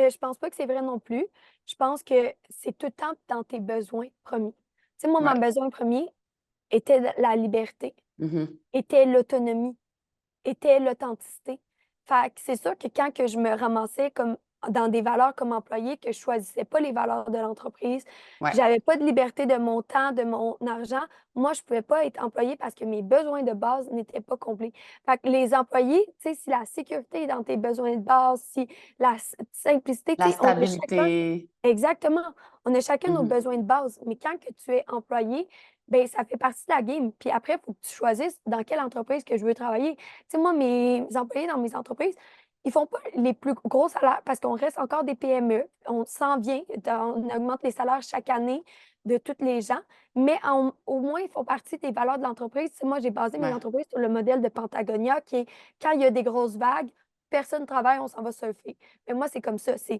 Je pense pas que c'est vrai non plus. Je pense que c'est tout le temps dans tes besoins premiers. Tu sais, moi, mon Ouais. besoin premier était la liberté, Mhm. était l'autonomie, était l'authenticité. Fait que c'est sûr que quand que je me ramassais comme dans des valeurs comme employé, que je choisissais pas les valeurs de l'entreprise, Ouais. j'avais pas de liberté de mon temps, de mon argent, moi, je pouvais pas être employée parce que mes besoins de base n'étaient pas comblés. Fait que les employés, tu sais, si la sécurité est dans tes besoins de base, si la simplicité, tu La sais, on a chacun, stabilité. exactement, on a chacun nos Mhm. besoins de base. Mais quand que tu es employé, ben ça fait partie de la game. Puis après, il faut que tu choisisses dans quelle entreprise que je veux travailler. Tu sais, moi, mes employés dans mes entreprises, ils font pas les plus gros salaires parce qu'on reste encore des PME. On s'en vient, on augmente les salaires chaque année de tous les gens, mais au moins, ils font partie des valeurs de l'entreprise. Tu sais, moi, j'ai basé mes Ouais. entreprises sur le modèle de Pentagonia, qui est quand il y a des grosses vagues, personne ne travaille, on s'en va surfer. Mais moi, c'est comme ça. C'est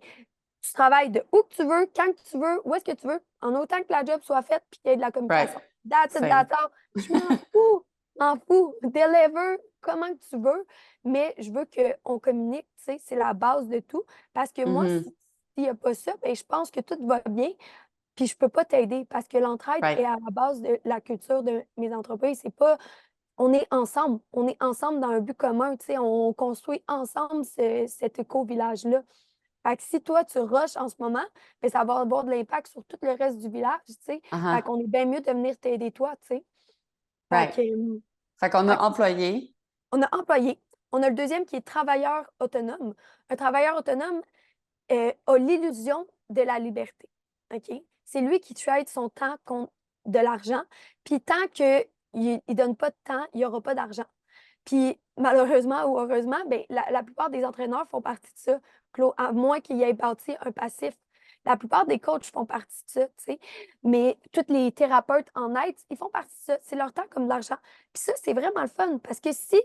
tu travailles de où que tu veux, quand que tu veux, où est-ce que tu veux, en autant que la job soit faite puis qu'il y ait de la Right. communication. That's it, Same. that's all. Je m'en fous. Deliver comment que tu veux, mais je veux qu'on communique, tu sais, c'est la base de tout. Parce que moi, Mhm. s'il n'y a pas ça, ben, je pense que tout va bien, puis je peux pas t'aider parce que l'entraide est Right. à la base de la culture de mes entreprises. C'est pas, on est ensemble dans un but commun, tu sais, on construit ensemble cet éco-village-là. Fait que si toi, tu rushes en ce moment, ben, ça va avoir de l'impact sur tout le reste du village, tu sais. Fait Uh-huh. qu'on est bien mieux de venir t'aider toi, tu sais. Fait Right. que, Fait qu'on fait a que employé. on a employé. On a le deuxième qui est travailleur autonome. Un travailleur autonome a l'illusion de la liberté. OK? C'est lui qui trade son temps contre de l'argent. Puis tant qu'il ne donne pas de temps, il n'y aura pas d'argent. Puis malheureusement ou heureusement, ben, la plupart des entraîneurs font partie de ça, Claude, à moins qu'ils aient bâti un passif. La plupart des coachs font partie de ça, tu sais. Mais tous les thérapeutes en aide, ils font partie de ça. C'est leur temps comme de l'argent. Puis ça, c'est vraiment le fun parce que si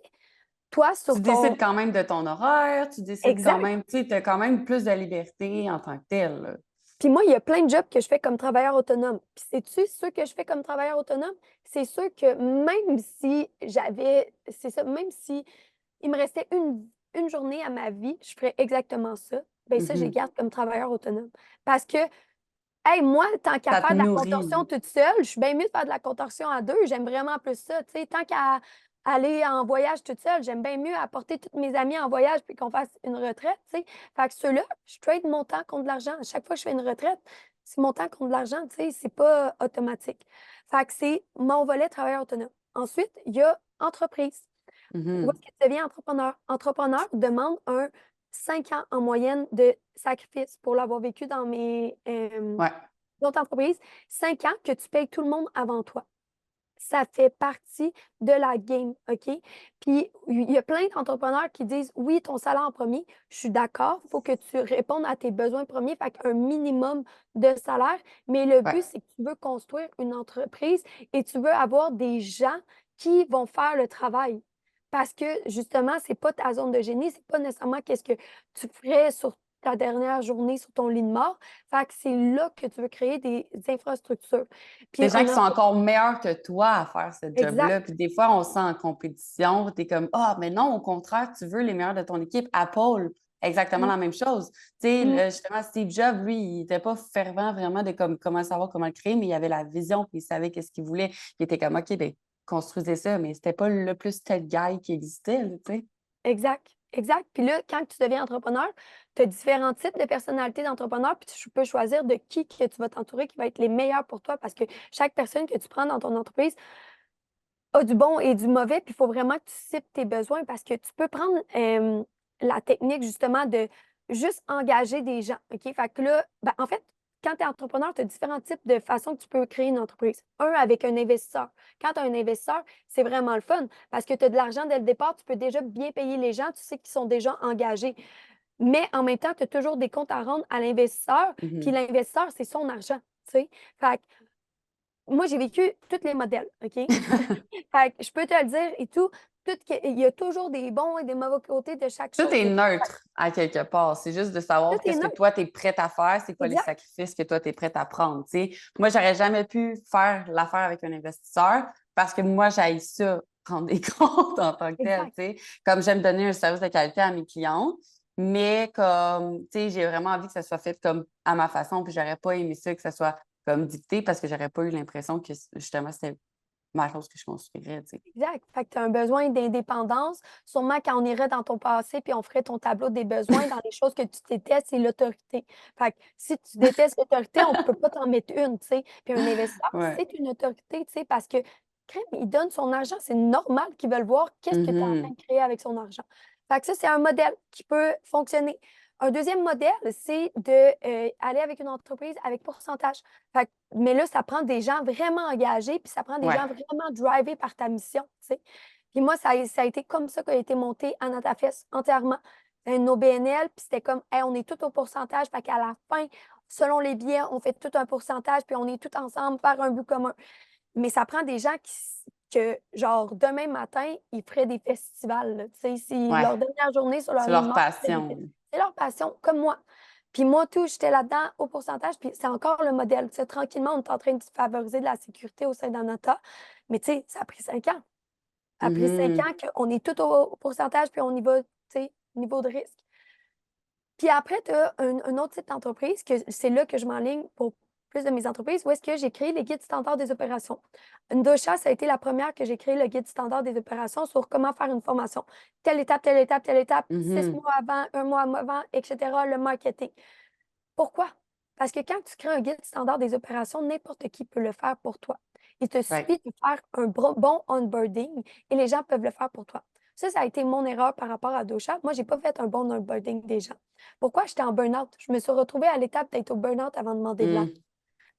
toi, Tu sur décides ton... quand même de ton horaire, tu décides quand Exact. même, tu sais, as quand même plus de liberté en tant que tel. Là. Puis moi, il y a plein de jobs que je fais comme travailleur autonome. Puis sais-tu, ceux que je fais comme travailleur autonome, c'est sûr que même si j'avais, c'est ça, même si il me restait une journée à ma vie, je ferais exactement ça. Bien, ça, je les Mhm. garde comme travailleur autonome. Parce que, hey, moi, tant qu'à Ça te faire de la nourrit. contorsion toute seule, je suis bien mieux de faire de la contorsion à deux. J'aime vraiment plus ça. Tu sais, tant qu'à aller en voyage toute seule, j'aime bien mieux apporter toutes mes amies en voyage puis qu'on fasse une retraite. Tu sais. Fait que ceux-là, je trade mon temps contre de l'argent. À chaque fois que je fais une retraite, c'est mon temps contre de l'argent. Tu sais, c'est pas automatique. Fait que c'est mon volet travailleur autonome. Ensuite, il y a entreprise. Où est-ce Mhm. que tu deviens entrepreneur? Entrepreneur demande un 5 ans en moyenne de sacrifice pour l'avoir vécu dans mes Ouais. autres entreprises. 5 ans que tu payes tout le monde avant toi. ça fait partie de la game, OK? Puis il y a plein d'entrepreneurs qui disent: «Oui, ton salaire en premier. Je suis d'accord, il faut que tu répondes à tes besoins premiers, fait qu'un minimum de salaire, mais le Ouais. but, c'est que tu veux construire une entreprise et tu veux avoir des gens qui vont faire le travail. Parce que justement, c'est pas ta zone de génie, c'est pas nécessairement qu'est-ce que tu ferais sur ta dernière journée sur ton lit de mort. Fait que c'est là que tu veux créer des infrastructures. Puis Des gens un qui sont entre encore meilleurs que toi à faire ce job-là. exact. Puis des fois, on se sent en compétition. Tu es comme, ah, mais non, au contraire, tu veux les meilleurs de ton équipe. Apple, exactement Mmh, la même chose. Tu sais, mmh, justement, Steve Jobs, lui, il n'était pas fervent vraiment de comme, comment savoir comment le créer, mais il avait la vision, puis il savait qu'est-ce qu'il voulait. Il était comme, OK, ben construisez ça, mais c'était pas le plus tel guy qui existait, là, tu sais. exact, exact. Puis là, quand tu deviens entrepreneur, tu as différents types de personnalités d'entrepreneurs, puis tu peux choisir de qui que tu vas t'entourer, qui va être les meilleurs pour toi, parce que chaque personne que tu prends dans ton entreprise a du bon et du mauvais, puis il faut vraiment que tu cibles tes besoins parce que tu peux prendre, la technique justement de juste engager des gens, OK? Fait que là, ben, en fait, quand tu es entrepreneur, tu as différents types de façons que tu peux créer une entreprise. Un, avec un investisseur. Quand tu as un investisseur, c'est vraiment le fun parce que tu as de l'argent dès le départ, tu peux déjà bien payer les gens, tu sais qu'ils sont déjà engagés. Mais en même temps, tu as toujours des comptes à rendre à l'investisseur, puis Mhm. l'investisseur, c'est son argent, tu sais? Fait que moi, j'ai vécu tous les modèles, OK? Fait que je peux te le dire et tout, il y a toujours des bons et des mauvais côtés de chaque Tout chose, est OK? neutre à quelque part. C'est juste de Tout savoir est qu'est-ce que neutre, toi, tu es prête à faire, c'est quoi les exact. sacrifices que toi, tu es prête à prendre. Tu sais. Moi, j'aurais jamais pu faire l'affaire avec un investisseur parce que moi, j'aille ça, prendre des comptes en tant que tel. Tu Exact. sais. Comme j'aime donner un service de qualité à mes clients, mais comme, tu sais, j'ai vraiment envie que ça soit fait comme à ma façon, puis j'aurais pas aimé ça que ça soit comme dicté parce que j'aurais pas eu l'impression que justement, c'était ma chose que je construirais. Tu sais. Exact. Fait que tu as un besoin d'indépendance. Sûrement, quand on irait dans ton passé puis on ferait ton tableau des besoins, dans les choses que tu détestes, c'est l'autorité. Fait que si tu détestes l'autorité, on peut pas t'en mettre une, tu sais. Puis un investisseur, Ouais. c'est une autorité, tu sais, parce que crème, il donne son argent. C'est normal qu'ils veulent voir qu'est-ce que tu es en train Mhm. de créer avec son argent. Fait que ça, c'est un modèle qui peut fonctionner. Un deuxième modèle, c'est de aller avec une entreprise avec pourcentage. Fait que mais là, ça prend des gens vraiment engagés, puis ça prend des Ouais. gens vraiment drivés par ta mission, tu sais. Puis moi, ça a été comme ça qu'a été monté Anatafest entièrement. Nos BNL, puis c'était comme, hey, on est tout au pourcentage, fait qu'à la fin, selon les billets, on fait tout un pourcentage, puis on est tout ensemble par un but commun. Mais ça prend des gens que, genre, demain matin, ils feraient des festivals, là, tu sais, si Ouais. leur dernière journée sur leur C'est ligne leur morte, passion. c'est leur passion, comme moi. Puis moi, tout, j'étais là-dedans au pourcentage, puis c'est encore le modèle. Tu sais, tranquillement, on est en train de favoriser de la sécurité au sein d'Anata, mais tu sais, ça a pris 5 ans. Après 5 Mhm. ans qu'on est tout au pourcentage, puis on y va, tu sais, niveau de risque. Puis après, tu as un autre type d'entreprise, que c'est là que je m'enligne pour plus de mes entreprises, où est-ce que j'ai créé les guides standards des opérations. Ndosha, ça a été la première que j'ai créé le guide standard des opérations sur comment faire une formation. Telle étape, telle étape, telle étape, 6 Mhm. mois avant, 1 mois avant, etc., le marketing. Pourquoi? Parce que quand tu crées un guide standard des opérations, n'importe qui peut le faire pour toi. Il te Ouais. suffit de faire un bon onboarding et les gens peuvent le faire pour toi. Ça a été mon erreur par rapport à Dosha. Moi, je n'ai pas fait un bon onboarding des gens. Pourquoi? J'étais en burn-out. Je me suis retrouvée à l'étape d'être au burn-out avant de demander de l'aide. Mm.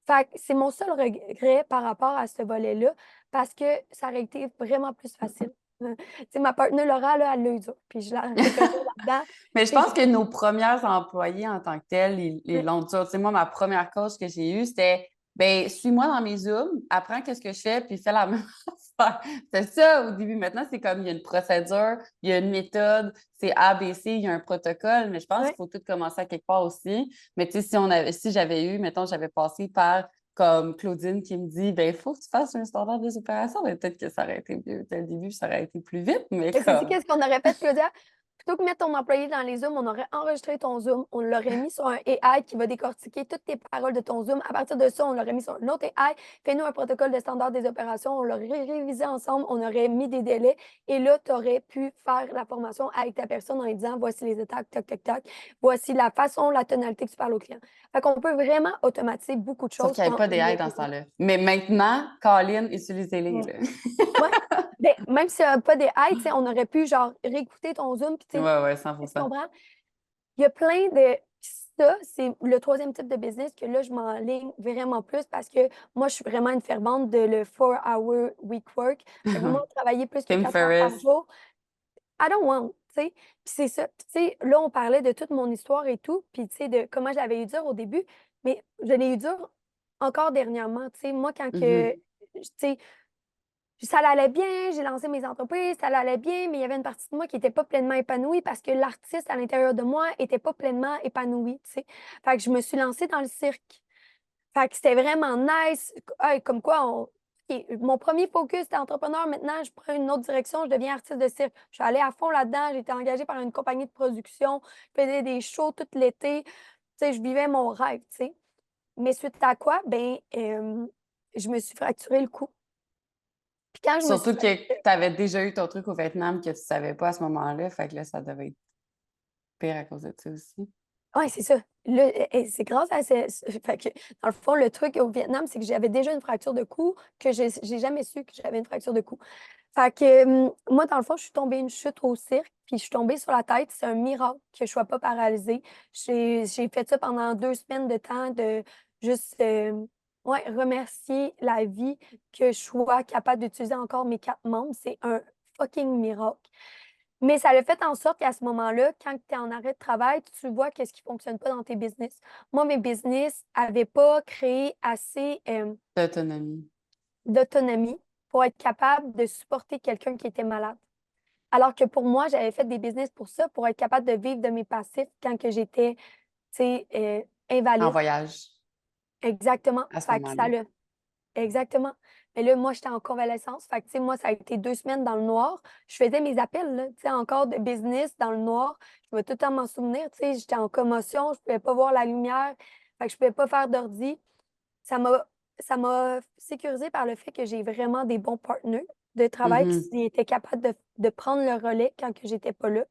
Fait que c'est mon seul regret par rapport à ce volet-là, parce que ça aurait été vraiment plus facile. Tu sais, ma partenaire Laura, là, elle l'a eu dur, puis je la reconnais là-dedans. Mais je Tu sais, pense que nos premières employées en tant que telles, ils l'ont dur. Tu sais, moi, ma première coach que j'ai eue, c'était ben suis-moi dans mes Zooms, apprends qu'est-ce que je fais, puis fais la même affaire. C'est ça au début. Maintenant, c'est comme il y a une procédure, il y a une méthode, c'est A, B, C, il y a un protocole, mais je pense qu'il ouais, faut tout commencer à quelque part aussi. Mais tu sais, si j'avais eu, mettons, j'avais passé par comme Claudine qui me dit ben il faut que tu fasses un standard des opérations, mais peut-être que ça aurait été mieux dès le début, ça aurait été plus vite, mais mais sais-tu comme qu'est-ce qu'on aurait fait, Claudia? Plutôt que mettre ton employé dans les Zooms, on aurait enregistré ton Zoom, on l'aurait mis sur un AI qui va décortiquer toutes tes paroles de ton Zoom. À partir de ça, on l'aurait mis sur un autre AI, fais-nous un protocole de standard des opérations, on l'aurait révisé ensemble, on aurait mis des délais et là, tu aurais pu faire la formation avec ta personne en lui disant voici les étapes, toc, toc, toc, voici la façon, la tonalité que tu parles au client. Fait qu'on peut vraiment automatiser beaucoup de sauf choses qu'il n'y avait en pas d'AI dans ce temps-là. Mais maintenant, Colin, utilisez-les. Mm. Là. Ouais. Ben, même s'il n'y a pas des aides, tu sais, on aurait pu genre réécouter ton Zoom, puis tu sais, Ouais, ouais, tu 100%. comprends? Il y a plein de ça, c'est le troisième type de business que là, je m'enligne vraiment plus parce que moi, je suis vraiment une fervente de le 4-hour week work. Fait que moi, travailler plus que Tim 4 heures par Ferriss. jour, I don't want, tu sais. Puis c'est ça. Puis tu sais, là, on parlait de toute mon histoire et tout, puis tu sais, de comment je l'avais eu dur au début, mais je l'ai eu dur encore dernièrement, tu sais. Moi, quand que, Mhm. tu sais, ça allait bien, j'ai lancé mes entreprises, ça allait bien, mais il y avait une partie de moi qui n'était pas pleinement épanouie parce que l'artiste à l'intérieur de moi n'était pas pleinement épanoui, tu sais. Fait que je me suis lancée dans le cirque. Fait que c'était vraiment nice. Hey, comme quoi, OK, mon premier focus, c'était entrepreneur. Maintenant, je prends une autre direction, je deviens artiste de cirque. Je suis allée à fond là-dedans. J'ai été engagée par une compagnie de production. Je faisais des shows tout l'été. Tu sais, je vivais mon rêve, tu sais. Mais suite à quoi, ben, je me suis fracturé le cou. Puis quand je me suis Surtout que fracturée, tu avais déjà eu ton truc au Vietnam que tu savais pas à ce moment-là. Fait que là, ça devait être pire à cause de ça aussi. ouais, c'est ça. Là, c'est grâce à fait que, dans le fond, le truc au Vietnam, c'est que j'avais déjà une fracture de cou, que j'ai jamais su que j'avais une fracture de cou. Fait que moi, dans le fond, je suis tombée une chute au cirque, puis je suis tombée sur la tête. C'est un miracle que je sois pas paralysée. J'ai fait ça pendant 2 semaines de temps de juste ouais, remercier la vie que je sois capable d'utiliser encore mes 4 membres. C'est un fucking miracle. Mais ça a fait en sorte qu'à ce moment-là, quand tu es en arrêt de travail, tu vois qu'est-ce qui fonctionne pas dans tes business. Moi, mes business n'avaient pas créé assez D'autonomie. d'autonomie pour être capable de supporter quelqu'un qui était malade. Alors que pour moi, j'avais fait des business pour ça, pour être capable de vivre de mes passifs quand que j'étais, tu sais, En invalide. voyage Exactement. à ce Fait que moment-là. ça l'a. Exactement. Mais là, moi, j'étais en convalescence. Fait que, tu sais, moi, ça a été 2 semaines dans le noir. Je faisais mes appels, là, tu sais, encore de business dans le noir. Je vais tout le temps m'en souvenir, tu sais, j'étais en commotion, je pouvais pas voir la lumière. Fait que je pouvais pas faire d'ordi. Ça m'a, ça m'a sécurisé par le fait que j'ai vraiment des bons partenaires de travail Mhm. qui étaient capables de prendre le relais quand que j'étais pas là.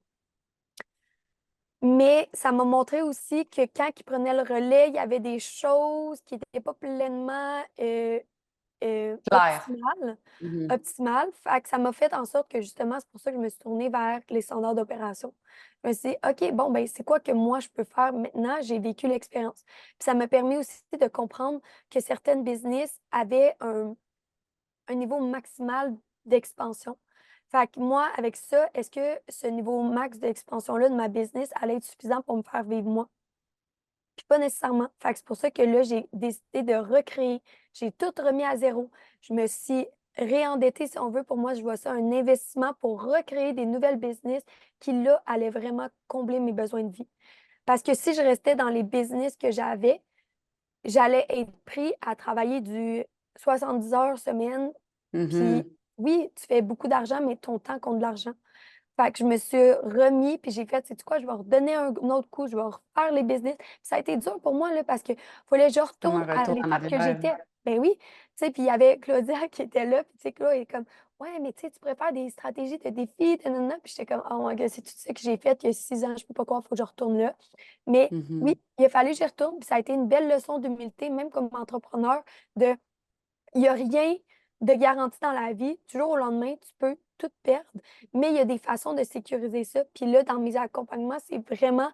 Mais ça m'a montré aussi que quand ils prenaient le relais, il y avait des choses qui n'étaient pas pleinement Claire. optimales. Mhm. Optimales. Fait que ça m'a fait en sorte que justement, c'est pour ça que je me suis tournée vers les standards d'opération. Je me suis dit, OK, bon, ben, c'est quoi que moi je peux faire maintenant? J'ai vécu l'expérience. Puis ça m'a permis aussi de comprendre que certaines business avaient un niveau maximal d'expansion. Fait que moi, avec ça, est-ce que ce niveau max d'expansion-là de ma business allait être suffisant pour me faire vivre moi? Puis pas nécessairement. Fait que c'est pour ça que là, j'ai décidé de recréer. J'ai tout remis à zéro. Je me suis réendettée, si on veut. Pour moi, je vois ça un investissement pour recréer des nouvelles business qui, là, allaient vraiment combler mes besoins de vie. Parce que si je restais dans les business que j'avais, j'allais être pris à travailler du 70 heures semaine. Puis Mhm. oui, tu fais beaucoup d'argent, mais ton temps compte de l'argent. Fait que je me suis remis, puis j'ai fait, sais-tu quoi, je vais redonner un autre coup, je vais refaire les business. Puis ça a été dur pour moi, là, parce que fallait que je Comme retourne un à retour en l'étape que arrière. j'étais. Ben oui, tu sais, puis il y avait Claudia qui était là, puis tu sais, Claudia est comme, ouais, mais tu sais, tu préfères des stratégies de défi, nanana. Puis j'étais comme, oh my God, c'est tout ça que j'ai fait il y a 6 ans, je peux pas croire, il faut que je retourne là. Mais oui, Mhm. il a fallu que j'y retourne, puis ça a été une belle leçon d'humilité, même comme entrepreneur, de il n'y a rien de garanti dans la vie. Du jour au lendemain, tu peux tout perdre, mais il y a des façons de sécuriser ça. Puis là, dans mes accompagnements, c'est vraiment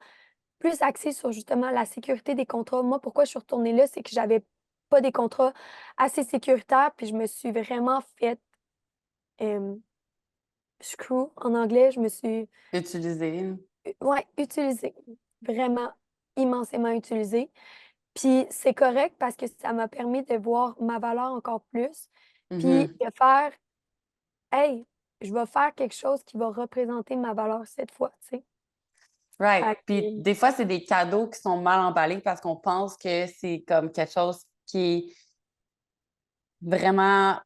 plus axé sur justement la sécurité des contrats. Moi, pourquoi je suis retournée là, c'est que j'avais pas des contrats assez sécuritaires, puis je me suis vraiment fait screw en anglais. Je me suis Utiliser. ouais, utilisée, vraiment immensément utilisée. Puis c'est correct parce que ça m'a permis de voir ma valeur encore plus, puis Mhm. de faire hey, je vais faire quelque chose qui va représenter ma valeur cette fois, tu sais. Right. Fait Puis que, des fois, c'est des cadeaux qui sont mal emballés parce qu'on pense que c'est comme quelque chose qui est vraiment.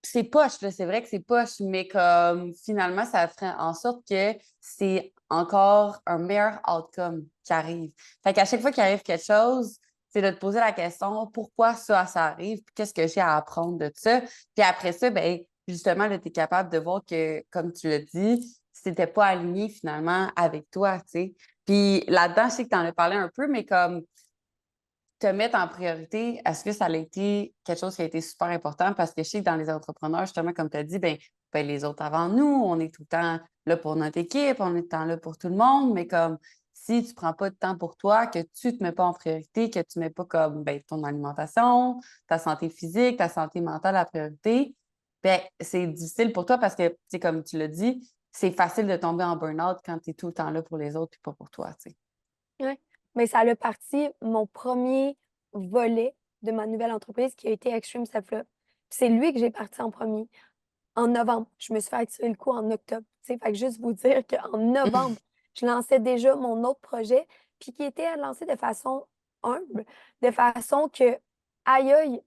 C'est poche, là. C'est vrai que c'est poche, mais comme finalement, ça ferait en sorte que c'est encore un meilleur outcome qui arrive. Fait qu'à chaque fois qu'il arrive quelque chose, c'est de te poser la question pourquoi ça arrive, puis qu'est-ce que j'ai à apprendre de ça. Puis après ça, ben justement, tu es capable de voir que, comme tu l'as dit, c'était pas aligné finalement avec toi, tu sais. Puis là-dedans, je sais que tu en as parlé un peu, mais comme te mettre en priorité, est-ce que ça a été quelque chose qui a été super important? Parce que je sais que dans les entrepreneurs, justement, comme tu as dit, ben, les autres avant nous, on est tout le temps là pour notre équipe, on est tout le temps là pour tout le monde, mais comme si tu ne prends pas de temps pour toi, que tu ne te mets pas en priorité, que tu ne mets pas comme ton alimentation, ta santé physique, ta santé mentale en priorité, ben, c'est difficile pour toi parce que, comme tu l'as dit, c'est facile de tomber en burn-out quand tu es tout le temps là pour les autres et pas pour toi. Ouais. Mais ça a parti mon premier volet de ma nouvelle entreprise qui a été Extreme Self-Love. C'est lui que j'ai parti en premier. En novembre, je me suis fait attirer le coup en octobre. Fait que juste vous dire qu'en novembre, je lançais déjà mon autre projet, puis qui était lancé de façon humble, de façon que, aïe aïe,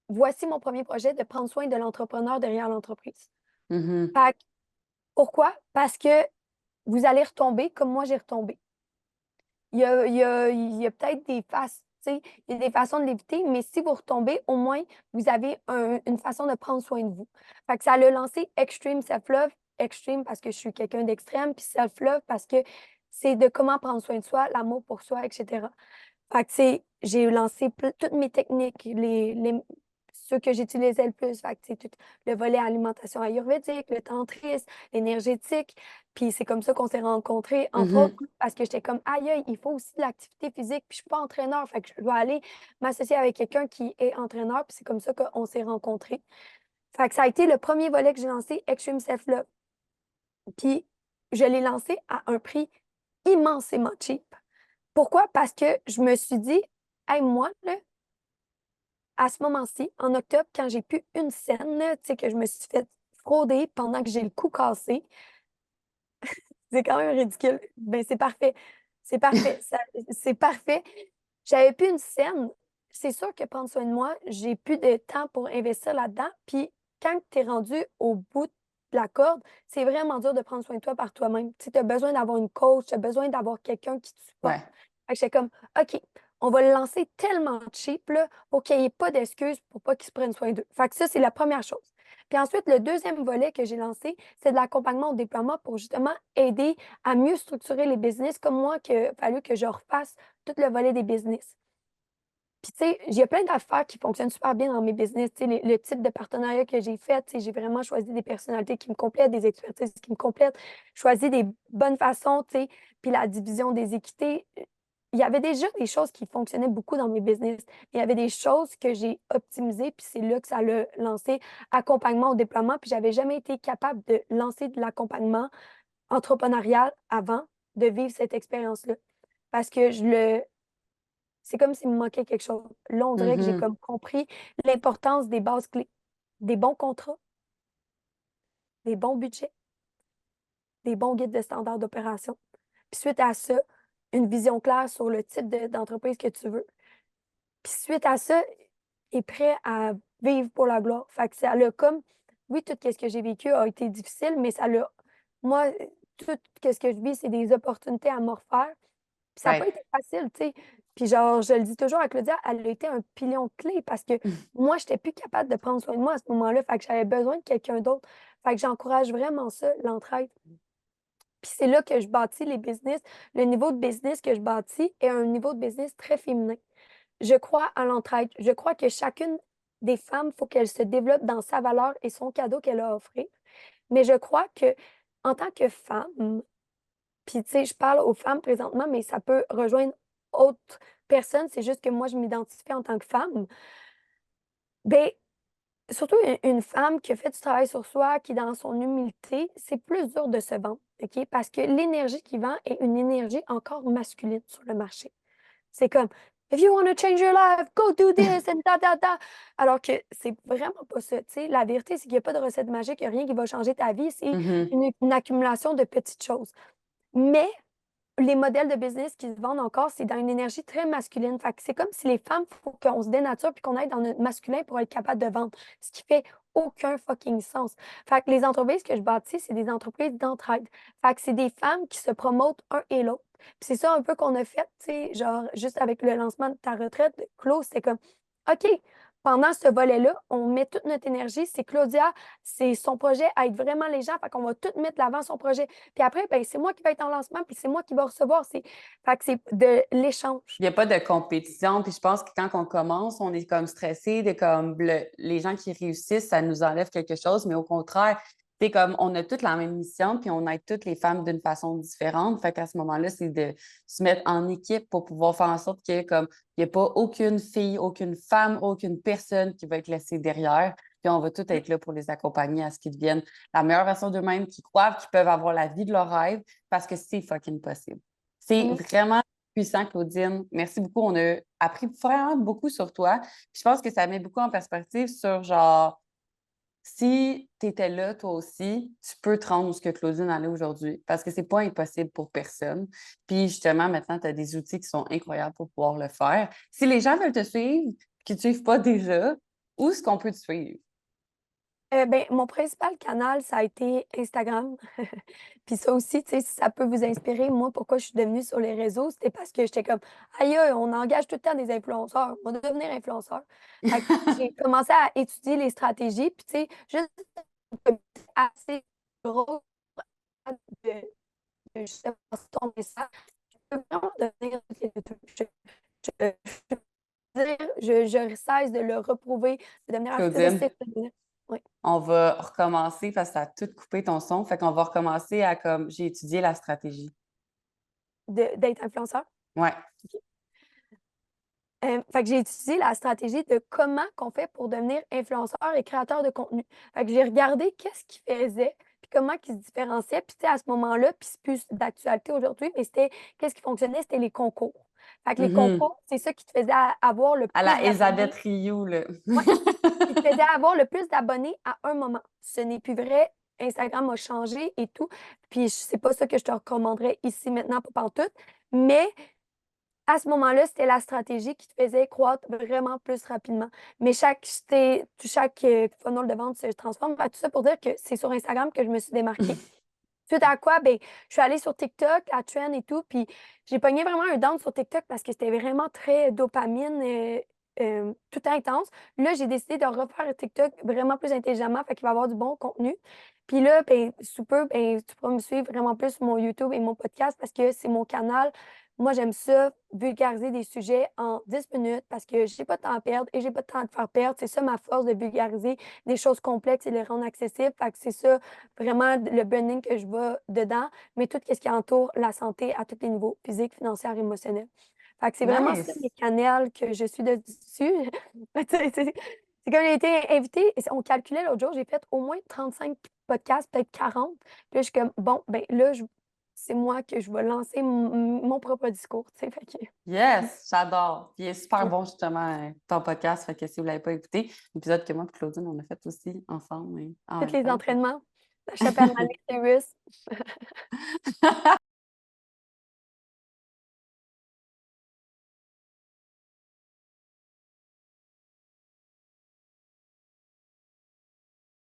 voici mon premier projet de prendre soin de l'entrepreneur derrière l'entreprise. Mhm. Fait que, pourquoi? Parce que vous allez retomber comme moi j'ai retombé. Il y a peut-être des faces, tu sais, il y a des façons de l'éviter, mais si vous retombez, au moins, vous avez une façon de prendre soin de vous. Fait que ça l'a lancé Extreme Self-Love, Extreme parce que je suis quelqu'un d'extrême, puis Self-Love parce que c'est de comment prendre soin de soi, l'amour pour soi, etc. Fait que, tu sais, j'ai lancé toutes mes techniques, ceux que j'utilisais le plus. Fait que, tu sais, tout le volet alimentation ayurvédique, le tantrisme, l'énergétique. Puis c'est comme ça qu'on s'est rencontrés, entre autres, Mhm. parce que j'étais comme, aïe, aïe, il faut aussi de l'activité physique. Puis je suis pas entraîneur. Fait que je dois aller m'associer avec quelqu'un qui est entraîneur. Puis c'est comme ça qu'on s'est rencontrés. Fait que ça a été le premier volet que j'ai lancé, Extreme Self-Love. Puis je l'ai lancé à un prix immensément cheap. Pourquoi? Parce que je me suis dit, hey, moi, là, à ce moment-ci, en octobre, quand j'ai plus une scène, là, tu sais, que je me suis fait frauder pendant que j'ai le cou cassé, c'est quand même ridicule. Ben, c'est parfait. C'est parfait. C'est parfait. J'avais plus une scène. C'est sûr que prendre soin de moi, j'ai plus de temps pour investir là-dedans. Puis quand tu es rendu au bout de la corde, c'est vraiment dur de prendre soin de toi par toi-même. Tu as besoin d'avoir une coach, tu as besoin d'avoir quelqu'un qui te supporte. Ouais. Fait que j'étais comme, OK, on va le lancer tellement cheap là, pour qu'il n'y ait pas d'excuses pour pas qu'ils se prennent soin d'eux. Fait que ça, c'est la première chose. Puis ensuite, le deuxième volet que j'ai lancé, c'est de l'accompagnement au déploiement pour justement aider à mieux structurer les business, comme moi, qu'il a fallu que je refasse tout le volet des business. Puis, tu sais, il y a plein d'affaires qui fonctionnent super bien dans mes business. Tu sais, le type de partenariat que j'ai fait, tu sais, j'ai vraiment choisi des personnalités qui me complètent, des expertises qui me complètent, choisi des bonnes façons, tu sais, puis la division des équités. Il y avait déjà des choses qui fonctionnaient beaucoup dans mes business. Il y avait des choses que j'ai optimisées, puis c'est là que ça l'a lancé accompagnement au déploiement. Puis, j'avais jamais été capable de lancer de l'accompagnement entrepreneurial avant de vivre cette expérience-là. Parce que c'est comme s'il me manquait quelque chose. Là, on dirait que j'ai Mhm. comme compris l'importance des bases clés, des bons contrats, des bons budgets, des bons guides de standards d'opération. Puis suite à ça, une vision claire sur le type d'entreprise que tu veux. Puis suite à ça, est prêt à vivre pour la gloire. Fait que ça l'a comme, oui, tout ce que j'ai vécu a été difficile, mais ça l'a, moi, tout ce que je vis, c'est des opportunités à me refaire. Puis ça n'a pas Ouais. été facile, tu sais. Puis genre, je le dis toujours à Claudia, elle a été un pilion clé parce que moi, je n'étais plus capable de prendre soin de moi à ce moment-là. Fait que j'avais besoin de quelqu'un d'autre. Fait que j'encourage vraiment ça, l'entraide. Puis c'est là que je bâtis les business. Le niveau de business que je bâtis est un niveau de business très féminin. Je crois à l'entraide. Je crois que chacune des femmes, il faut qu'elle se développe dans sa valeur et son cadeau qu'elle a à offrir. Mais je crois que en tant que femme, puis, tu sais, je parle aux femmes présentement, mais ça peut rejoindre autres personnes. C'est juste que moi, je m'identifie en tant que femme. Bien, surtout une femme qui a fait du travail sur soi, qui est dans son humilité, c'est plus dur de se vendre, OK? Parce que l'énergie qui vend est une énergie encore masculine sur le marché. C'est comme, if you want to change your life, go do this and da da da. Alors que c'est vraiment pas ça. Tu sais, la vérité, c'est qu'il n'y a pas de recette magique, il n'y a rien qui va changer ta vie. C'est Mhm. une accumulation de petites choses. Mais les modèles de business qui se vendent encore, c'est dans une énergie très masculine. Fait que c'est comme si les femmes, il faut qu'on se dénature puis qu'on aille dans notre masculin pour être capable de vendre. Ce qui fait aucun fucking sens. Fait que les entreprises que je bâtis, c'est des entreprises d'entraide. Fait que c'est des femmes qui se promotent un et l'autre. Puis c'est ça un peu qu'on a fait, tu sais, genre, juste avec le lancement de ta retraite, Claude, c'était comme, OK, pendant ce volet-là, on met toute notre énergie. C'est Claudia, c'est son projet aide vraiment les gens. Fait qu'on va tout mettre de l'avant son projet. Puis après, ben, c'est moi qui vais être en lancement, puis c'est moi qui vais recevoir. Fait que c'est de l'échange. Il n'y a pas de compétition. Puis je pense que quand on commence, on est comme stressé de comme les gens qui réussissent, ça nous enlève quelque chose. Mais au contraire, C'est comme, on a toutes la même mission, puis on aide toutes les femmes d'une façon différente. Fait qu'à ce moment-là, c'est de se mettre en équipe pour pouvoir faire en sorte que, comme, il n'y ait pas aucune fille, aucune femme, aucune personne qui va être laissée derrière. Puis on va tous être là pour les accompagner à ce qu'ils deviennent la meilleure version d'eux-mêmes, qu'ils croient qu'ils peuvent avoir la vie de leur rêve parce que c'est fucking possible. C'est Mm. vraiment puissant, Claudine. Merci beaucoup. On a appris vraiment beaucoup sur toi. Puis je pense que ça met beaucoup en perspective sur genre, si tu étais là, toi aussi, tu peux te rendre où ce que Claudine en est aujourd'hui parce que c'est pas impossible pour personne. Puis justement, maintenant, tu as des outils qui sont incroyables pour pouvoir le faire. Si les gens veulent te suivre, qui ne te suivent pas déjà, où est-ce qu'on peut te suivre? Ben, mon principal canal, ça a été Instagram. Puis ça aussi, tu sais, si ça peut vous inspirer, moi, pourquoi je suis devenue sur les réseaux, c'était parce que j'étais comme, aïe, aïe, on engage tout le temps des influenceurs, on va devenir influenceur. Fait que j'ai commencé à étudier les stratégies, puis tu sais, juste une communauté assez gros de, de justement ton message, je peux vraiment devenir je cesse de le reprouver, de devenir Claudine, actrice. Oui, on va recommencer parce que ça a tout coupé ton son. Fait qu'on va recommencer à comme j'ai étudié la stratégie. d'être influenceur. Ouais. Fait que j'ai étudié la stratégie de comment qu'on fait pour devenir influenceur et créateur de contenu. Fait que j'ai regardé qu'est-ce qu'ils faisaient, puis comment ils se différenciaient. Puis tu sais, à ce moment-là, puis c'est plus d'actualité aujourd'hui, mais c'était qu'est-ce qui fonctionnait, c'était les concours. Fait que les Mhm. concours, c'est ça qui te faisait avoir le À plus la d'abonnés. Elisabeth Rioux, là. Ouais, qui te faisait avoir le plus d'abonnés à un moment. Ce n'est plus vrai. Instagram a changé et tout. Puis c'est pas ça que je te recommanderais ici maintenant, pas pantoute. Mais à ce moment-là, c'était la stratégie qui te faisait croître vraiment plus rapidement. Mais chaque funnel de vente se transforme. Fait, tout ça pour dire que c'est sur Instagram que je me suis démarquée. Suite à quoi, ben, je suis allée sur TikTok, à Trend et tout, puis j'ai pogné vraiment un down sur TikTok parce que c'était vraiment très dopamine, tout intense. Là, j'ai décidé de refaire TikTok vraiment plus intelligemment, fait qu'il va y avoir du bon contenu. Puis là, ben, sous peu, ben, tu pourras me suivre vraiment plus sur mon YouTube et mon podcast parce que c'est mon canal. Moi, j'aime ça, vulgariser des sujets en 10 minutes parce que j'ai pas de temps à perdre et j'ai pas de temps à te faire perdre. C'est ça ma force de vulgariser des choses complexes et les rendre accessibles. Fait que c'est ça vraiment le branding que je vois dedans, mais tout ce qui entoure la santé à tous les niveaux, physique, financier, émotionnel. Fait que c'est vraiment ça, Nice. mes canaux que je suis dessus. C'est comme j'ai été invitée, on calculait l'autre jour, j'ai fait au moins 35 podcasts, peut-être 40. Puis là, je suis comme, bon, ben là, c'est moi que je vais lancer mon propre discours, tu sais, fait que... Yes, j'adore. Puis il est super bon, justement, ton podcast. Fait que si vous ne l'avez pas écouté, l'épisode que moi et Claudine, on a fait aussi ensemble, en Tous même les temps. entraînements, la chapelle à Miley Cyrus.